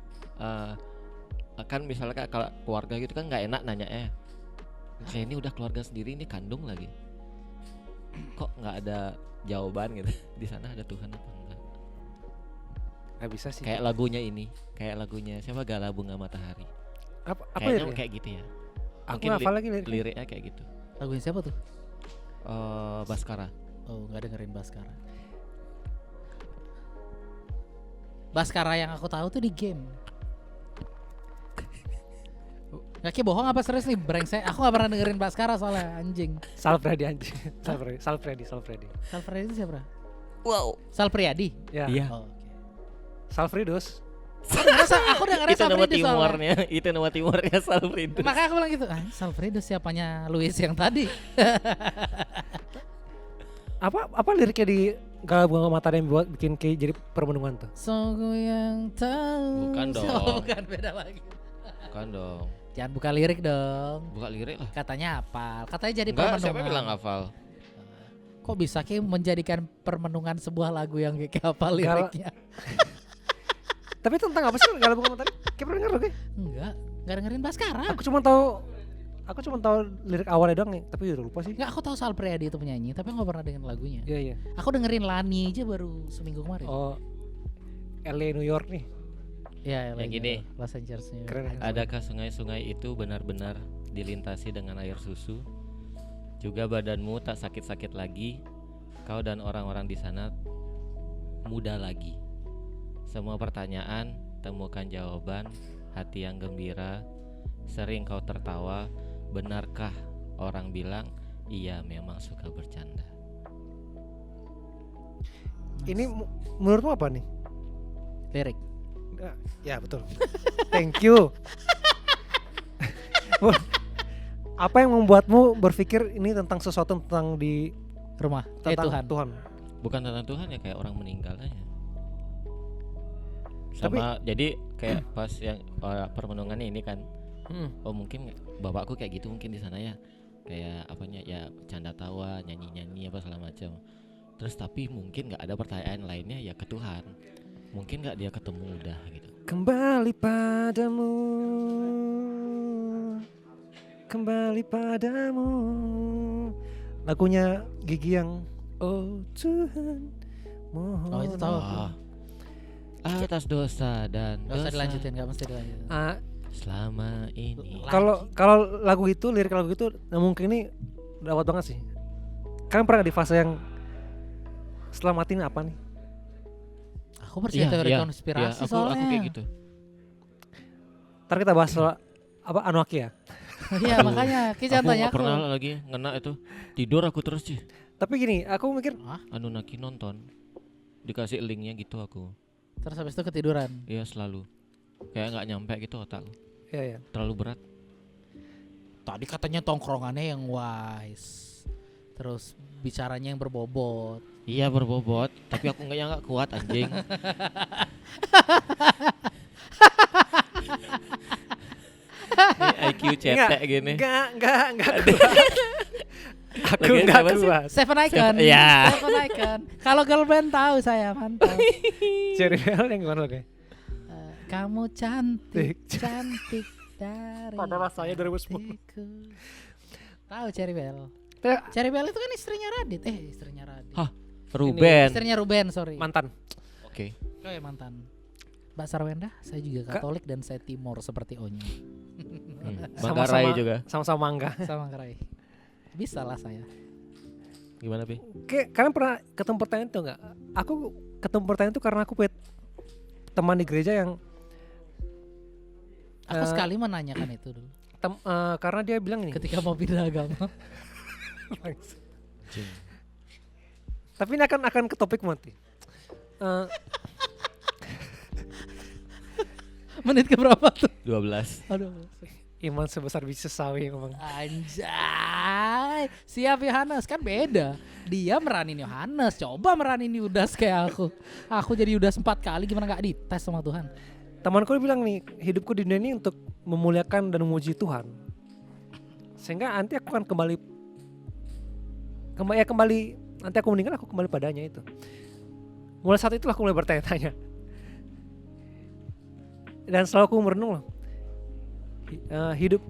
Kan misalnya kalau keluarga gitu kan nggak enak nanya saya ini udah keluarga sendiri ini kandung lagi. Kok nggak ada jawaban gitu? Di sana ada Tuhan apa enggak? Nggak bisa sih. Kayak lagunya ini, kayak lagunya siapa Gala Bunga Matahari. apa Kayaknya liriknya? kayak gitu ya. Aku Mungkin hafal lagi liriknya. Liriknya kayak gitu. Lagunya siapa tuh? Baskara. Oh nggak dengerin Baskara. Baskara yang aku tahu tuh di game. Gak kayak bohong apa serius nih brengsek? Aku gak pernah dengerin Baskara soalnya anjing. Sal Freddy anjing. Sal Freddy. Sal Priadi itu siapa? Wow. Sal Priadi. Ya. Iya. Oh, oke. Sal Fridus. Aku dengerin Itu Sal nama Priadi soalnya. timurnya, itu nama timurnya Salfridus. Makanya aku bilang gitu, Sal Priadi siapanya Luis yang tadi. Apa liriknya di Gala Bunga Matahari yang buat bikin kayak jadi permenungan tuh? Sungguh yang tahu. Bukan dong. Oh, bukan, beda lagi. Bukan dong. Jangan buka lirik dong. Buka lirik lah. Katanya apa? Katanya jadi Enggak, permenungan. siapa bilang hafal? Kok bisa kayak menjadikan permenungan sebuah lagu yang kayak apa liriknya? Tapi tentang apa sih Gala Bunga Matahari? Kayak pernah denger oke? Enggak dengerin Baskara. Aku cuma tahu lirik awalnya doang nih, tapi udah lupa sih. Enggak, aku tahu Sal Priadi itu penyanyi, tapi aku gak pernah dengerin lagunya. Iya iya. Aku dengerin Lani aja baru seminggu kemarin. Oh, LA New York nih. Iya, Yang gini. Los Angeles. Keren. Adakah sungai-sungai itu benar-benar dilintasi dengan air susu? Juga badanmu tak sakit-sakit lagi. Kau dan orang-orang di sana muda lagi. Semua pertanyaan temukan jawaban. Hati yang gembira. Sering kau tertawa. Benarkah orang bilang iya memang suka bercanda? Ini menurutmu apa nih? lirik. Ya betul. Thank you. Apa yang membuatmu berpikir ini tentang sesuatu tentang di Rumah. tentang Tuhan. Bukan tentang Tuhan ya, kayak orang meninggal aja. Sama jadi kayak pas yang permenungannya ini kan. Oh mungkin bapakku kayak gitu mungkin di sana ya. Kayak apanya ya canda tawa, nyanyi-nyanyi apa segala macam. Terus tapi mungkin nggak ada pertanyaan lainnya ya ke Tuhan. Mungkin nggak dia ketemu udah gitu. Kembali padamu, kembali padamu. Lagunya Gigi yang Oh Tuhan mohon. Oh, itu tahu aku. atas dosa dan Gak usah dosa dilanjutin, gak mesti dilanjutin. selama ini. Kalau lagu itu, lirik lagu itu, nah mungkin ini dawat banget sih. Kalian pernah di fase yang setelah mati ini apa nih? Aku percaya teori konspirasi aku soalnya. kayak gitu. Ntar kita bahas soal apa Anunnaki ya. Iya makanya, Aku contohnya nggak pernah lagi ngena itu. Tidur aku terus sih. Tapi gini, aku mikir Anunnaki nonton. Dikasih linknya gitu aku. terus habis itu ketiduran. Iya selalu. Kayak nggak nyampe gitu otak. ya. Terlalu berat. Tadi katanya tongkrongannya yang wise. Terus bicaranya yang berbobot. Iya berbobot, tapi aku nggak kuat anjing. Ini IQ cetek gini. Enggak kuat. Aku Lagian enggak siapa sih? kuat. Seven Icon. Iya. Seven Icon. Kalau girl band tahu saya mantap. Cherry Bell yang gimana kayak? Kamu cantik, cantik dari Padahal saya 2010. hatiku. Tahu Cherry Bell? Ya, Cherry Bell itu kan istrinya Radit. Istrinya Radit. Hah, Ruben. Istrinya Ruben, sorry. mantan. Oke. Oh ya mantan. Mbak Sarwenda, saya juga Katolik dan saya Timor seperti Onya. Manggarai juga. Sama-sama mangga. Sama Kerai. Bisa lah saya. Gimana, Pi? Kayak kalian pernah ketemu pertanyaan itu enggak? Aku ketemu pertanyaan itu karena aku punya teman di gereja yang Aku sekali menanyakan itu dulu. karena dia bilang ini. Ketika mau pindah agama. Jing. Tapi ini akan ke topik mati. Menit ke berapa tuh? 12. Aduh. Iman sebesar biji sawi ngomong. Anjay. Siap Yohanes, kan beda. Dia meranin Yohanes, coba meranin Yudas kayak aku. Aku jadi Yudas 4 kali, gimana gak dites sama Tuhan? Temanku bilang nih, hidupku di dunia ini untuk memuliakan dan memuji Tuhan. Sehingga nanti aku akan kembali nanti aku meninggal aku kembali padanya itu. Mulai saat itulah aku mulai bertanya-tanya. Dan selalu aku merenung loh. Hidup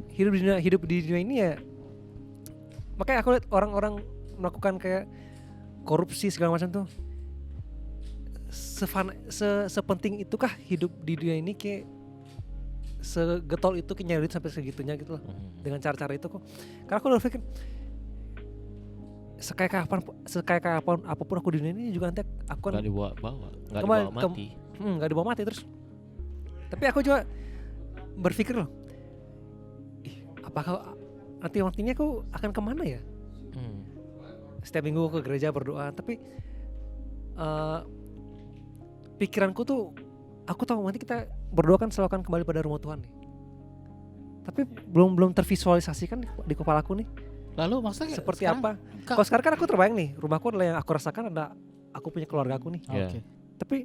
di dunia ini ya. Makanya aku lihat orang-orang melakukan kayak korupsi segala macam tuh. Sepenting itukah hidup di dunia ini, kayak segetol itu kayak nyari duit sampai segitunya gitu loh. Dengan cara-cara itu kok. Karena aku udah pikir sekaya apapun aku di dunia ini juga nanti aku kan Gak dibawa mati. Gak dibawa mati terus. Tapi aku juga berpikir loh, apakah nantinya aku akan kemana ya? Setiap minggu ke gereja berdoa, tapi pikiranku tuh, aku tahu nanti kita berdoa kan selalu akan kembali pada rumah Tuhan nih. Tapi belum tervisualisasikan di kepalaku nih. Lalu maksudnya Seperti sekarang, apa? Kalau sekarang kan aku terbayang nih, rumahku adalah yang aku rasakan, ada aku punya keluarga aku nih. Iya. Oke. Tapi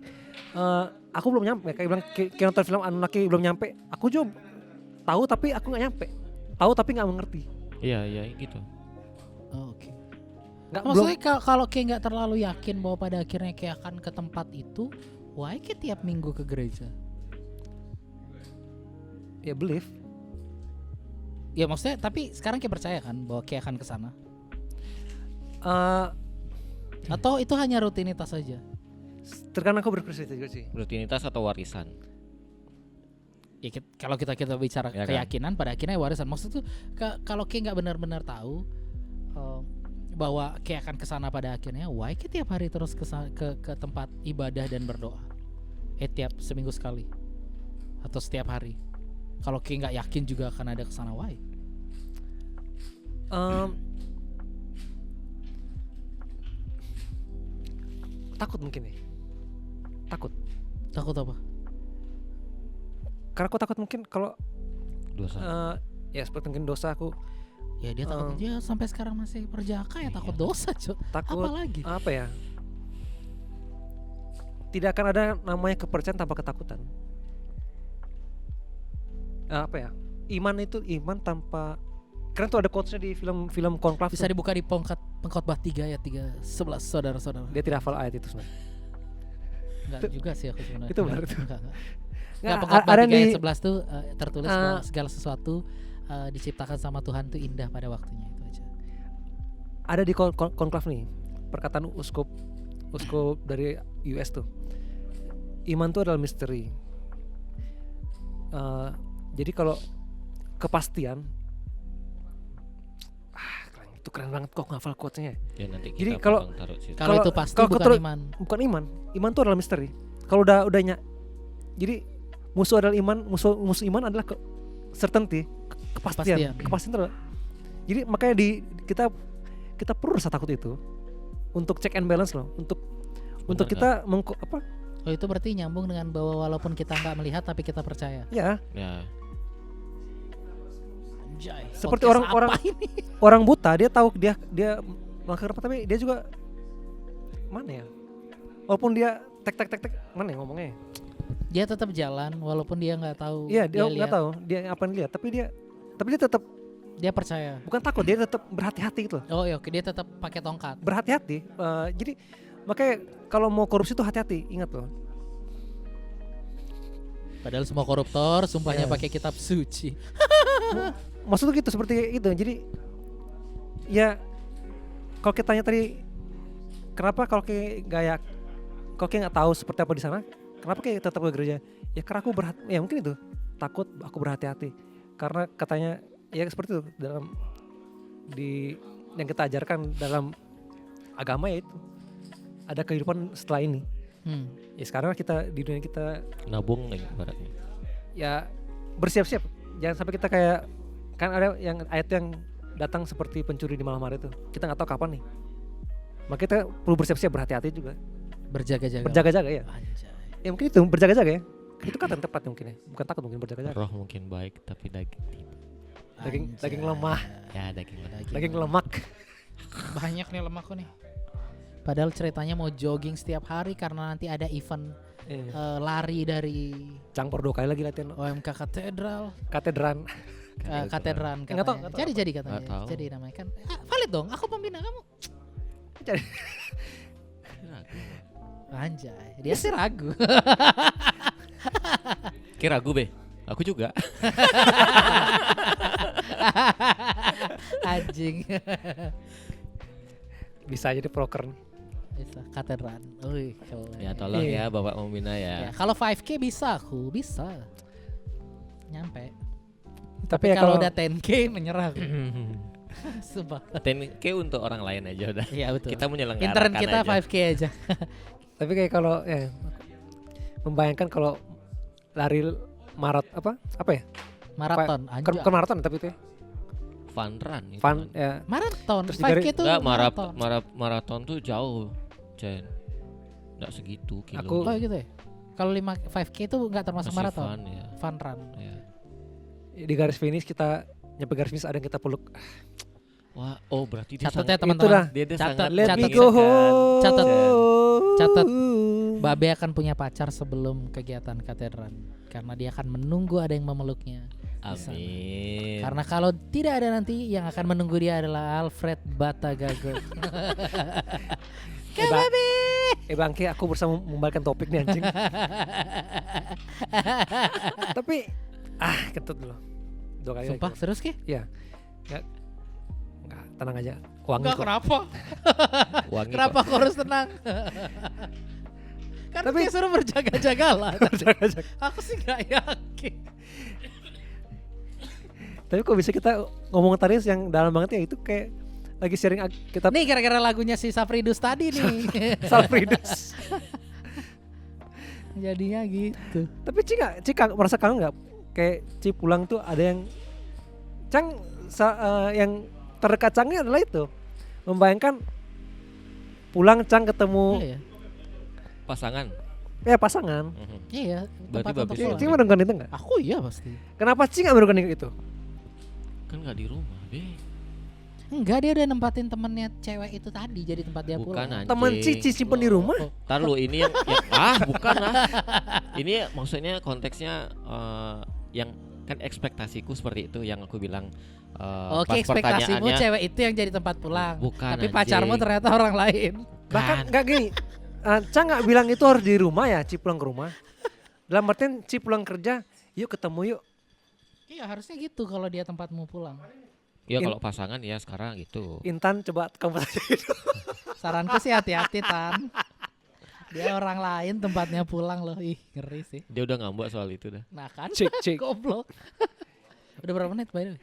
aku belum nyampe, kayak nonton film Anunnaki belum nyampe. Aku juga tahu tapi aku nggak nyampe. Tahu tapi nggak mengerti. Iya gitu. Oke. Nggak, Maksudnya kalau kayak nggak terlalu yakin bahwa pada akhirnya kayak akan ke tempat itu, why kayak tiap minggu ke gereja? ya believe. Ya maksudnya, tapi sekarang kayak percaya kan bahwa kayak akan ke sana? Atau itu hanya rutinitas saja? Terkadang aku berpikir juga sih. Rutinitas atau warisan? Ya kalau kita bicara Ya kan? keyakinan, pada akhirnya warisan. Maksud tuh kalau kayak nggak benar-benar tahu bahwa kayak akan kesana pada akhirnya, why kayak tiap hari terus ke tempat ibadah dan berdoa? Tiap seminggu sekali atau setiap hari? Kalau kayak nggak yakin juga akan ada kesana, why? Takut mungkin ya. Takut apa? Karena aku takut mungkin kalau Dosa. ya seperti mungkin dosa aku. Ya dia takut, dia sampai sekarang masih perjaka ya, takut dosa cuy. Takut Apalagi? apa ya? Tidak akan ada namanya kepercayaan tanpa ketakutan. Apa ya? Iman tanpa. Karena tuh ada quotes-nya di film Conclave. Bisa dibuka di Pengkhotbah 3 ayat 3:11 saudara-saudara. Dia tidak hafal ayat itu sebenarnya. Enggak juga sih aku sebenarnya. Itu benar tuh. Enggak. Nggak, Pengkhotbah ada 3 di ayat 11 tuh tertulis bahwa segala sesuatu diciptakan sama Tuhan tuh indah pada waktunya, itu aja. ada di Conclave nih, perkataan uskup dari US tuh. iman itu adalah misteri. Jadi kalau kepastian, itu keren banget kok ngafal quotes-nya. Ya nanti Jadi kita kalau- potong taruh situ. Kalau itu pasti kalau bukan keterus- iman. Bukan iman. Iman itu adalah misteri. Kalau udah jadi musuh adalah iman, musuh iman adalah certainty, kepastian. Kepastian itu adalah. Jadi makanya kita perlu rasa takut itu untuk check and balance loh, untuk Bener kita Oh itu berarti nyambung dengan bahwa walaupun kita nggak melihat tapi kita percaya. ya Ya, Anjay, seperti podcast orang apa ini? orang buta, dia tahu dia melakukan apa, tapi dia juga mana ya, walaupun dia tek mana ya ngomongnya, Dia tetap jalan walaupun dia nggak tahu. iya dia lihat. nggak tahu dia apa yang lihat, tapi dia tetap Dia percaya. bukan takut, dia tetap berhati-hati gitu loh. Oh iya, oke, dia tetap pakai tongkat. Berhati-hati. Jadi makanya kalau mau korupsi tuh hati-hati, ingat loh. Padahal semua koruptor sumpahnya Iya. pakai kitab suci. Maksudnya gitu, seperti itu. Jadi ya kalau kita tanya tadi kenapa kalau kayak nggak tahu seperti apa di sana, kenapa kayak tetap ke gereja? Ya karena aku ya mungkin itu takut, aku berhati-hati. Karena katanya ya seperti itu dalam yang kita ajarkan dalam agama, ya itu ada kehidupan setelah ini. Ya sekarang kita di dunia kita nabung nih ibaratnya. ya bersiap-siap, jangan sampai kita kayak kan ada yang ayat yang datang seperti pencuri di malam hari itu, kita nggak tahu kapan nih, maka kita perlu bersiap-siap, berhati-hati juga, berjaga-jaga ya. Anjay. Ya mungkin itu berjaga-jaga ya, itu kata yang tepat mungkin ya, bukan takut, mungkin berjaga-jaga. Roh mungkin baik tapi daging tidak. Daging lemah, Ya daging lemah. daging lemak. Banyak nih lemakku nih. Padahal ceritanya mau jogging setiap hari karena nanti ada event lari dari Campur 2 kali lagi latihan OMK Katedral. katedran. Katedran Nggak tahu, katanya. nggak tahu Jadi katanya. Nggak tahu. Jadi namanya kan. Valid dong, aku pembina kamu. Anjay, dia sih ragu. Kira ragu be, aku juga. Anjing. Bisa jadi proker. Bisa Katedran. Wih, keren. Ya tolong Iya. ya Bapak Pembina Ya, ya. kalau 5K bisa aku, bisa. Nyampe. Tapi Tapi ya kalau kalau udah 10K menyerah aku. Sumpah. 10K untuk orang lain aja udah. Iya betul. Kita menyelenggarakan Intern kita aja. 5K aja. tapi kayak kalau ya membayangkan kalau lari apa ya? Maraton anjay. Bukan maraton tapi itu ya. Fun run itu. Fun kan. ya. Maraton, Terus 5K itu Enggak, maraton. maraton tuh jauh, Chen. Enggak segitu kilo. Aku- Oh gitu ya. Kalau 5K itu enggak termasuk Masih maraton. fun ya. Fun run. Ya. Di garis finish kita nyampe garis finish ada yang kita peluk. Wah, oh berarti dia Catat ya sangat, teman-teman. Itulah. dia Catat, sangat Let me catat. go home. Catat. Catat. Uh. Babe akan punya pacar sebelum kegiatan katedran karena dia akan menunggu ada yang memeluknya. Amin. Karena kalau tidak ada nanti yang akan menunggu dia adalah Alfred Batagago. Bangke, aku berusaha membalikkan topik nih anjing. Tapi kentut dulu. 2 kali Sumpah lagi. serius Ki? Iya. Enggak, tenang aja. Wangi Enggak kok. kenapa? Wangi Kenapa kau harus tenang? Karena Tapi- dia suruh berjaga-jagalah. Jaga-jaga. Aku sih gak yakin. Tapi kok bisa kita ngomong tadi yang dalam banget ya, itu kayak lagi sharing kita Nih gara-gara lagunya si Safridus tadi nih. Salfridus. Jadinya gitu. Tapi Cika merasa kangen nggak? Kayak Ci pulang tuh ada yang yang terdekat Cangnya adalah itu. Membayangkan pulang Cang ketemu Iya. pasangan. pasangan. Mhm. Iya, Berarti tempat untuk bagus Ci pulang. Ci meragukan itu nggak? Aku iya pasti. Kenapa Ci nggak meragukan itu? Kan nggak di rumah, be. Enggak, dia udah nempatin temennya cewek itu tadi jadi tempat dia Bukan pulang. anjing. Temen Ci simpen di rumah? Ntar lu ini yang bukan lah. Ini maksudnya konteksnya yang kan ekspektasiku seperti itu yang aku bilang Oke, pas ekspektasimu pertanyaannya cewek itu yang jadi tempat pulang. bukan Tapi anjing. pacarmu ternyata orang lain. Bahkan Kan. nggak gini. Cang nggak bilang itu harus di rumah ya, Ci pulang ke rumah. Dalam artian Ci pulang kerja, yuk ketemu yuk. Iya, harusnya gitu kalau dia tempatmu pulang. Ya kalau pasangan ya sekarang gitu. Intan coba kamu tanya gitu. Saranku sih hati-hati Tan. Dia orang lain tempatnya pulang loh. Ih, ngeri sih. Dia udah ngambek soal itu dah. Nah kan, Cek. goblok. Udah berapa menit by the way?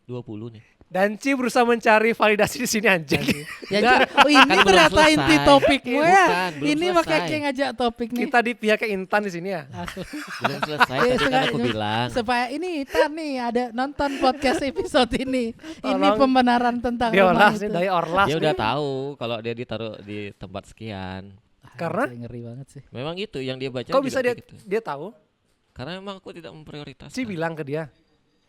20 nih. Dan Ci berusaha mencari validasi di sini anjing. Ya, Enggak, oh ini kan belum ternyata selesai. inti topikmu ya. Bukan, belum Ini selesai. makanya kayak ngajak topik nih. Kita di pihaknya Intan di sini ya. Aku. Belum selesai tadi kan aku bilang. Supaya ini Tan nih ada nonton podcast episode ini. Ini Tolong pembenaran tentang Dia rumah Orlas itu. nih, dari Orlas. Dia nih. udah tahu kalau dia ditaruh di tempat sekian. Karena? Anjay, ngeri banget sih. Memang gitu yang dia baca. Kok juga bisa dia kayak gitu. dia tahu? Karena memang aku tidak memprioritaskan. Ci bilang ke dia.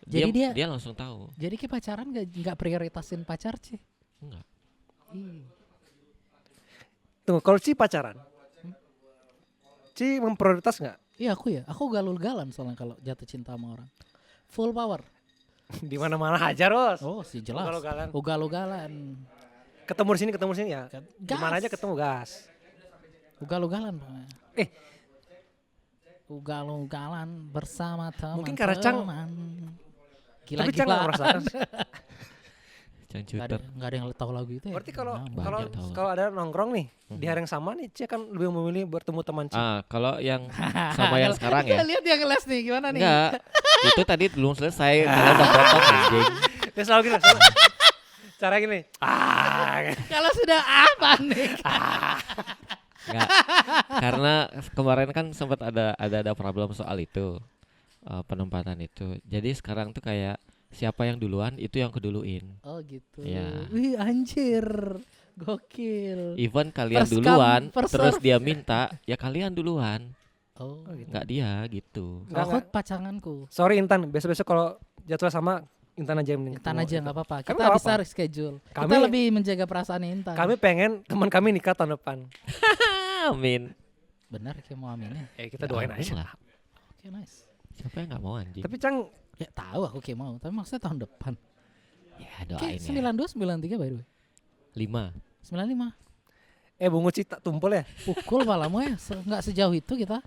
Jadi dia langsung tahu. Jadi kayak pacaran nggak prioritasin pacar sih. Enggak. Tunggu, kalau Ci pacaran. Ci memprioritas nggak? Iya aku ya. Aku galul-galan soalnya kalau jatuh cinta sama orang. Full power. Di mana-mana aja, Ros. Oh sih jelas. Ugal-ugalan. Ugal-ugalan. Ketemu di sini ya. Di mana aja Gas. ketemu gas. Ugal-ugalan pokoknya. Eh. Ugal-ugalan bersama teman-teman. Mungkin karena Cang- Tapi Cang nggak Gila-gilaan. merasakan. Jangan Nggak Twitter. ada yang tahu lagu itu ya. Berarti kalau Nah, kalau banyak tahu. kalau ada nongkrong nih di hari yang sama nih, Ci akan lebih memilih bertemu teman Ci. Kalau yang sama yang sekarang ya. Lihat yang les nih gimana nih? Enggak. Itu tadi belum selesai. Kalau udah potong anjing. Dia selalu gini. Cara gini. Kalau sudah apa nih? Enggak. Karena kemarin kan sempat ada problem soal itu. Penempatan itu. Jadi sekarang tuh kayak siapa yang duluan itu yang keduluin. Oh gitu. Iya. Wih anjir. Gokil. Even kalian First come, duluan first terus serve. dia minta, ya kalian duluan. Oh. Enggak dia gitu. Aku Enggak. pacanganku. Sorry Intan, besok-besok kalau jadwal sama Intan aja yang Intan aja nggak apa-apa. Kan Kita nggak bisa apa-apa. reschedule. Kita Kami- lebih menjaga perasaan Intan. Kami pengen teman kami nikah tahun depan. Amin. benar kayak mau amin ya. Kita Ya doain amin aja. lah. Oke nice. Siapa yang nggak mau anjing? Tapi Cang, Ya tahu aku kayak mau, tapi maksudnya tahun depan. Ya Kayak doain ya. 92 93 by the way. 5. 95. bungu Cita tumpul ya. Pukul malamu ya, nggak sejauh itu kita.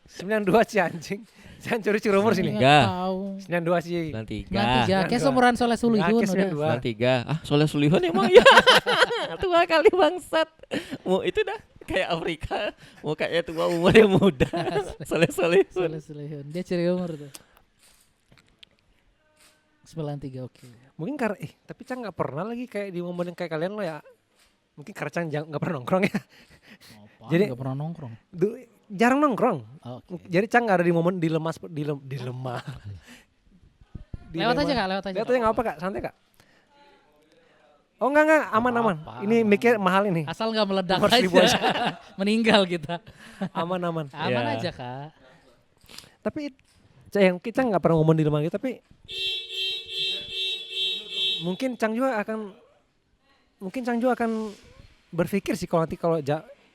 92 Ci anjing. Jangan curi-curi umur sini. Nggak Enggak. tahu. 92 Ci. 93. 93. Kayak seumuran Soleh Sulihun Nggak, udah. 92. 93. Soleh Sulihun emang ya. Tua kali bangsat. Mau itu dah kayak Afrika. Mau kayak tua umurnya muda. Soleh Sulihun. Soleh Sulihun. Dia ciri umur tuh. 93 oke. Mungkin karena tapi Cang nggak pernah lagi kayak di momen yang kayak kalian lo ya. Mungkin karena Cang nggak pernah nongkrong ya. Jadi- nggak pernah nongkrong. Jarang nongkrong. Oke. Jadi Cang nggak ada di momen dilemah dilemah. Lewat aja Kak, lewat aja. Lewat aja nggak apa Kak, santai Kak. Oh enggak aman. apa-apa. Ini mikir mahal ini. Asal nggak meledak 500.000 aja. Meninggal kita. Aman. Aman Ya. aja Kak. Tapi yang kita nggak pernah ngomong dilemah gitu, tapi mungkin Cang juga akan berpikir sih kalau nanti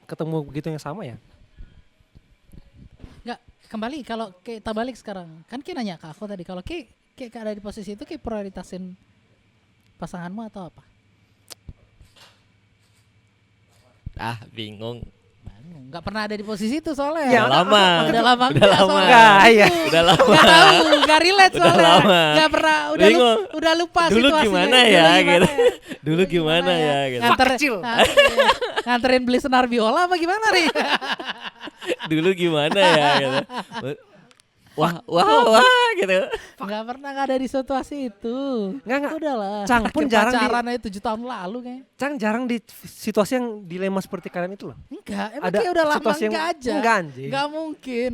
ketemu begitu yang sama ya. Nggak, kembali kalau kita balik sekarang. Kan Ki nanya ke aku tadi kalau Ki ada di posisi itu Ki prioritasin pasanganmu atau apa? Bingung. Nggak pernah ada di posisi itu soalnya. Ya, Udah lama. Udah lama Udah lama. soalnya. Enggak, iya. Udah lama. Nggak tahu, nggak relate Udah soalnya. lama. Nggak pernah, Bingung. udah lupa Dulu situasinya. gimana Dulu ya gimana gitu. ya? Dulu gimana ya gitu. Kecil. Nganterin beli senar biola apa gimana nih? Dulu gimana ya gitu. Wah gitu. Nggak pernah nggak ada di situasi itu. Enggak. Udahlah. Cang pun Kayak jarang pacaran aja 7 tahun lalu kayaknya. Cang jarang di situasi yang dilema seperti kalian itu loh. Enggak, emang Ada kayak udah lama situasi yang- enggak aja. enggak, anjing. Enggak mungkin.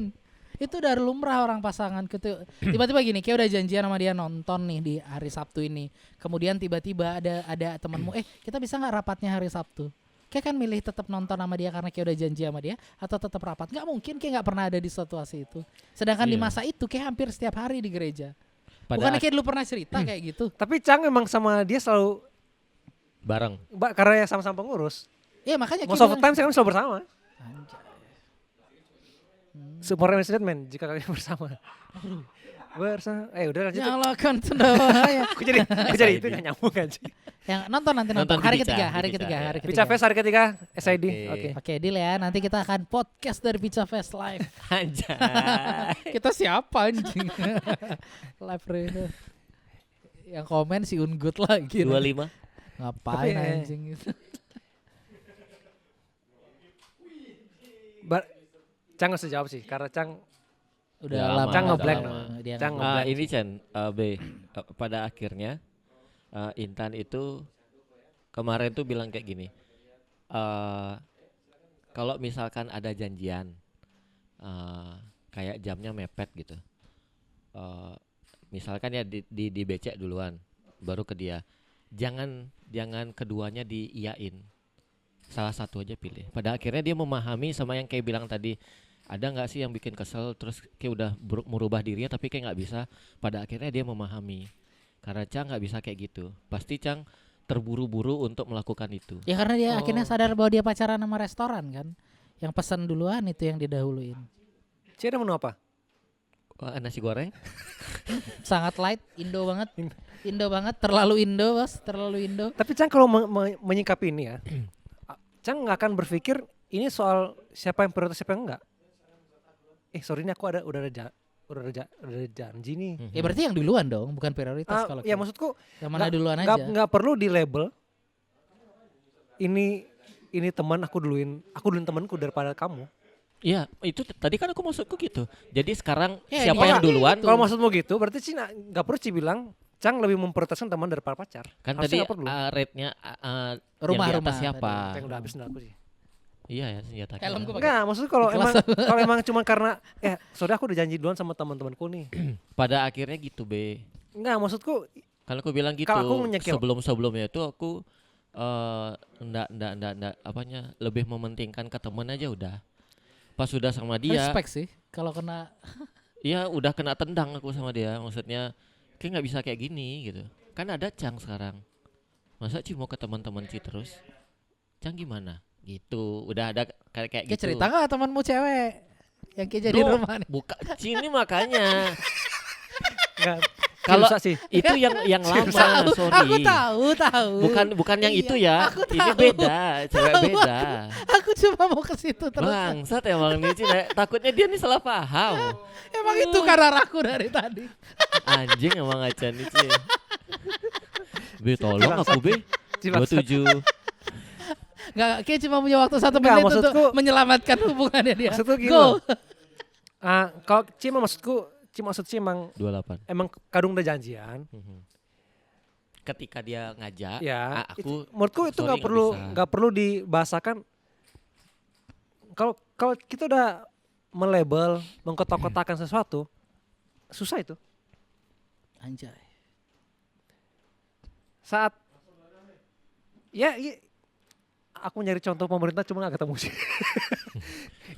Itu dari lumrah orang pasangan gitu. Tiba-tiba gini, kayak udah janjian sama dia nonton nih di hari Sabtu ini. Kemudian tiba-tiba ada temanmu, kita bisa nggak rapatnya hari Sabtu? Kayak kan milih tetap nonton sama dia karena kayak udah janji sama dia atau tetap rapat? Nggak mungkin, kayak nggak pernah ada di situasi itu. Sedangkan di Iya. masa itu kayak hampir setiap hari di gereja. Padahal Bukannya kayak dulu pernah cerita kayak gitu. Tapi Cang emang sama dia selalu bareng. karena ya sama-sama pengurus. Iya makanya Most kayak of the bilang, time saya kan selalu bersama. "Anjay, Support and statement jika kalian bersama. Bersama. Udah lanjut. nyalakan sendawanya." Aku jadi itu nggak nyambung aja. Yang nonton nanti Nonton nonton hari di Pica, ketiga, di hari Pica, ketiga, ya. hari ketiga. Pica Fest hari ketiga SID. Oke. Oke. Oke, deal ya. Nanti kita akan podcast dari Pizza Fest live. Anjay. Kita siapa anjing? Live radio. Yang komen si Unggut lagi. 25. Ngapain Tapi, anjing itu? Cang nggak usah jawab sih, karena Cang Udah Ya, lama. lama, Cang udah ngeblank. lama. Dia Cang ngeblank. ngeblank. Ini Chan, B. Pada akhirnya Intan itu kemarin tuh bilang kayak gini. Kalau misalkan ada janjian, kayak jamnya mepet gitu. Misalkan ya di becek duluan, baru ke dia. Jangan keduanya diiyain. Salah satu aja pilih. Pada akhirnya dia memahami sama yang kayak bilang tadi. Ada nggak sih yang bikin kesel terus kayak udah merubah dirinya tapi kayak nggak bisa. Pada akhirnya dia memahami. Karena Cang nggak bisa kayak gitu. Pasti Cang terburu-buru untuk melakukan itu. Ya karena dia Oh. akhirnya sadar bahwa dia pacaran sama restoran kan. Yang pesan duluan itu yang didahuluin. Ci ada menu apa? Wah, nasi goreng? Sangat light, Indo banget. Indo banget, terlalu Indo, Bos, terlalu Indo. Tapi Cang kalau menyikapi ini ya, Cang nggak akan berpikir ini soal siapa yang prioritas siapa yang enggak. Sorry ini aku udah ada janji nih. Ya berarti yang duluan dong, bukan prioritas kalau Ya gitu. maksudku Yang mana duluan aja. nggak perlu di label. Ini teman aku duluin temanku daripada kamu. Iya, itu tadi kan aku maksudku gitu. Jadi sekarang Ya, siapa ini yang kan duluan? gitu. Kalau maksudmu gitu, berarti Ci nggak perlu Ci bilang Cang lebih memprioritaskan teman daripada pacar. Kan Harusnya tadi nggak perlu. rate-nya yang Rumah, di atas rumah siapa? Yang udah habis aku sih. Iya ya senjata. Helm gua pakai. Enggak, maksudnya kalau Ikhlas. emang cuma karena sorry aku udah janji duluan sama teman-temanku nih. Pada akhirnya gitu be. Enggak, maksudku Kalau aku bilang gitu Kalau aku menyekil. sebelumnya itu aku ndak apanya lebih mementingkan ke temen aja udah. Pas sudah sama dia, Respect sih kalau kena. ya udah kena tendang aku sama dia. Maksudnya kayak nggak bisa kayak gini gitu. Kan ada Cang sekarang. Masa Ci mau ke teman-teman Ci terus? Cang gimana? Gitu. Udah ada kayak Kayak gitu. cerita nggak temanmu cewek yang kayak jadi Duh, rumah nih? Buka Ci ini makanya. enggak Kalau susah sih. itu yang lama, sorry. Aku tahu. Bukan yang Iya, itu ya. aku Ini tahu. beda, cewek beda. Aku cuma mau ke situ terus. Bangsat emang nih Ci. Takutnya dia nih salah paham. Emang itu kan arahku dari tadi. Anjing emang acan nih Ci. Be tolong aku Be. Ci, bangsat. 27. Nggak, kayak cuma punya waktu 1 Nggak, menit untuk maksudku- menyelamatkan hubungannya dia. Maksudku gini Go. loh. Kalau Ci maksud Ci emang 28. kadung udah janjian. Ketika dia ngajak, Ya, aku menurutku itu sorry, nggak perlu dibahasakan. Kalau kita udah melabel, mengkotak-kotakan sesuatu, susah itu. Anjay. Saat aku nyari contoh pemerintah cuma nggak ketemu sih.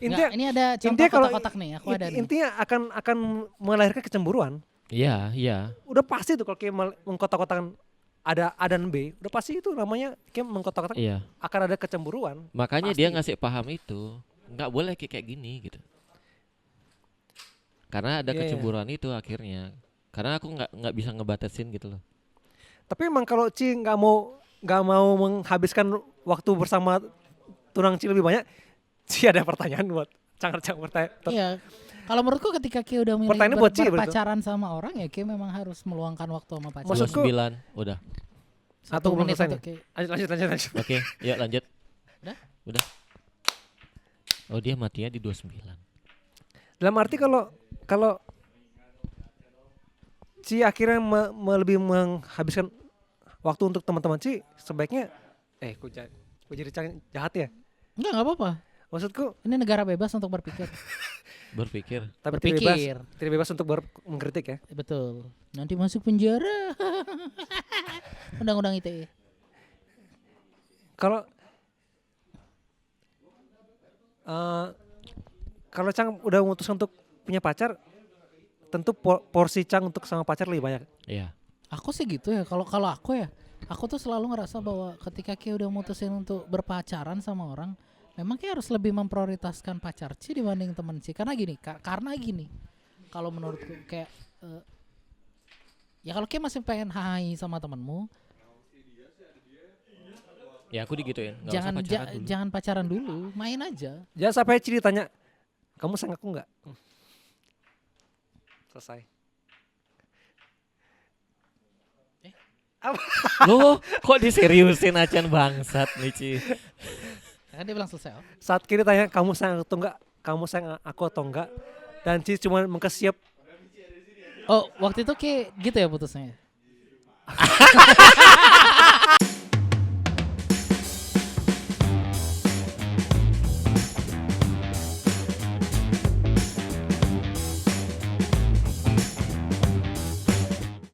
intinya Nggak, ini ada contoh intinya kalau kotak-kotak nih, aku ada nih. intinya akan melahirkan kecemburuan. Iya, iya. Udah pasti tuh kalau kayak mengkotak-kotakan ada A dan B, udah pasti itu namanya kayak mengkotak-kotakan Iya. akan ada kecemburuan. Makanya Pasti. dia ngasih paham itu. Nggak boleh kayak gini gitu. Karena ada Iya, iya. kecemburuan itu akhirnya. Karena aku nggak bisa ngebatasin gitu loh. Tapi emang kalau Ci nggak mau menghabiskan waktu bersama tunang Ci lebih banyak, Ci ada pertanyaan buat Cang bertanya. Iya. Kalau menurutku ketika Ki udah milih Pertanyaannya buat Ci, berpacaran sama orang ya Ki memang harus meluangkan waktu sama pacar. Maksudku- 29 udah. Atau belum menit selesai untuk Ki. Lanjut. Oke, yuk lanjut. Udah? Udah. Oh, dia matinya di 29. Dalam arti kalau Ci akhirnya lebih menghabiskan waktu untuk teman-teman Ci, sebaiknya kok jadi jahat ya? Enggak apa-apa. Maksudku Ini negara bebas untuk berpikir. Berpikir. tapi Berpikir. tidak bebas untuk mengkritik ya. Betul. Nanti masuk penjara. Undang-undang ITE. Kalau kalau Cang udah memutuskan untuk punya pacar, tentu porsi Cang untuk sama pacar lebih banyak. Iya. Aku sih gitu ya. Kalau aku ya, aku tuh selalu ngerasa bahwa ketika Ki udah mutusin untuk berpacaran sama orang, memang Ki harus lebih memprioritaskan pacar Ci dibanding temen Ci. Karena gini, kalau menurutku kayak ya kalau Ki masih pengen hai sama temenmu, Ya aku digituin. Nggak usah pacaran dulu. jangan pacaran dulu, main aja. Jangan sampai Ci ditanya, kamu sayang aku nggak? Selesai. Loh, kok diseriusin acan bangsat nih Ci. Kan dia bilang selesai. Oh. Saat kiri tanya kamu sayang atau enggak, kamu sayang aku atau enggak, dan Ci cuma mengkesiap. Oh, waktu itu kayak gitu ya putusnya.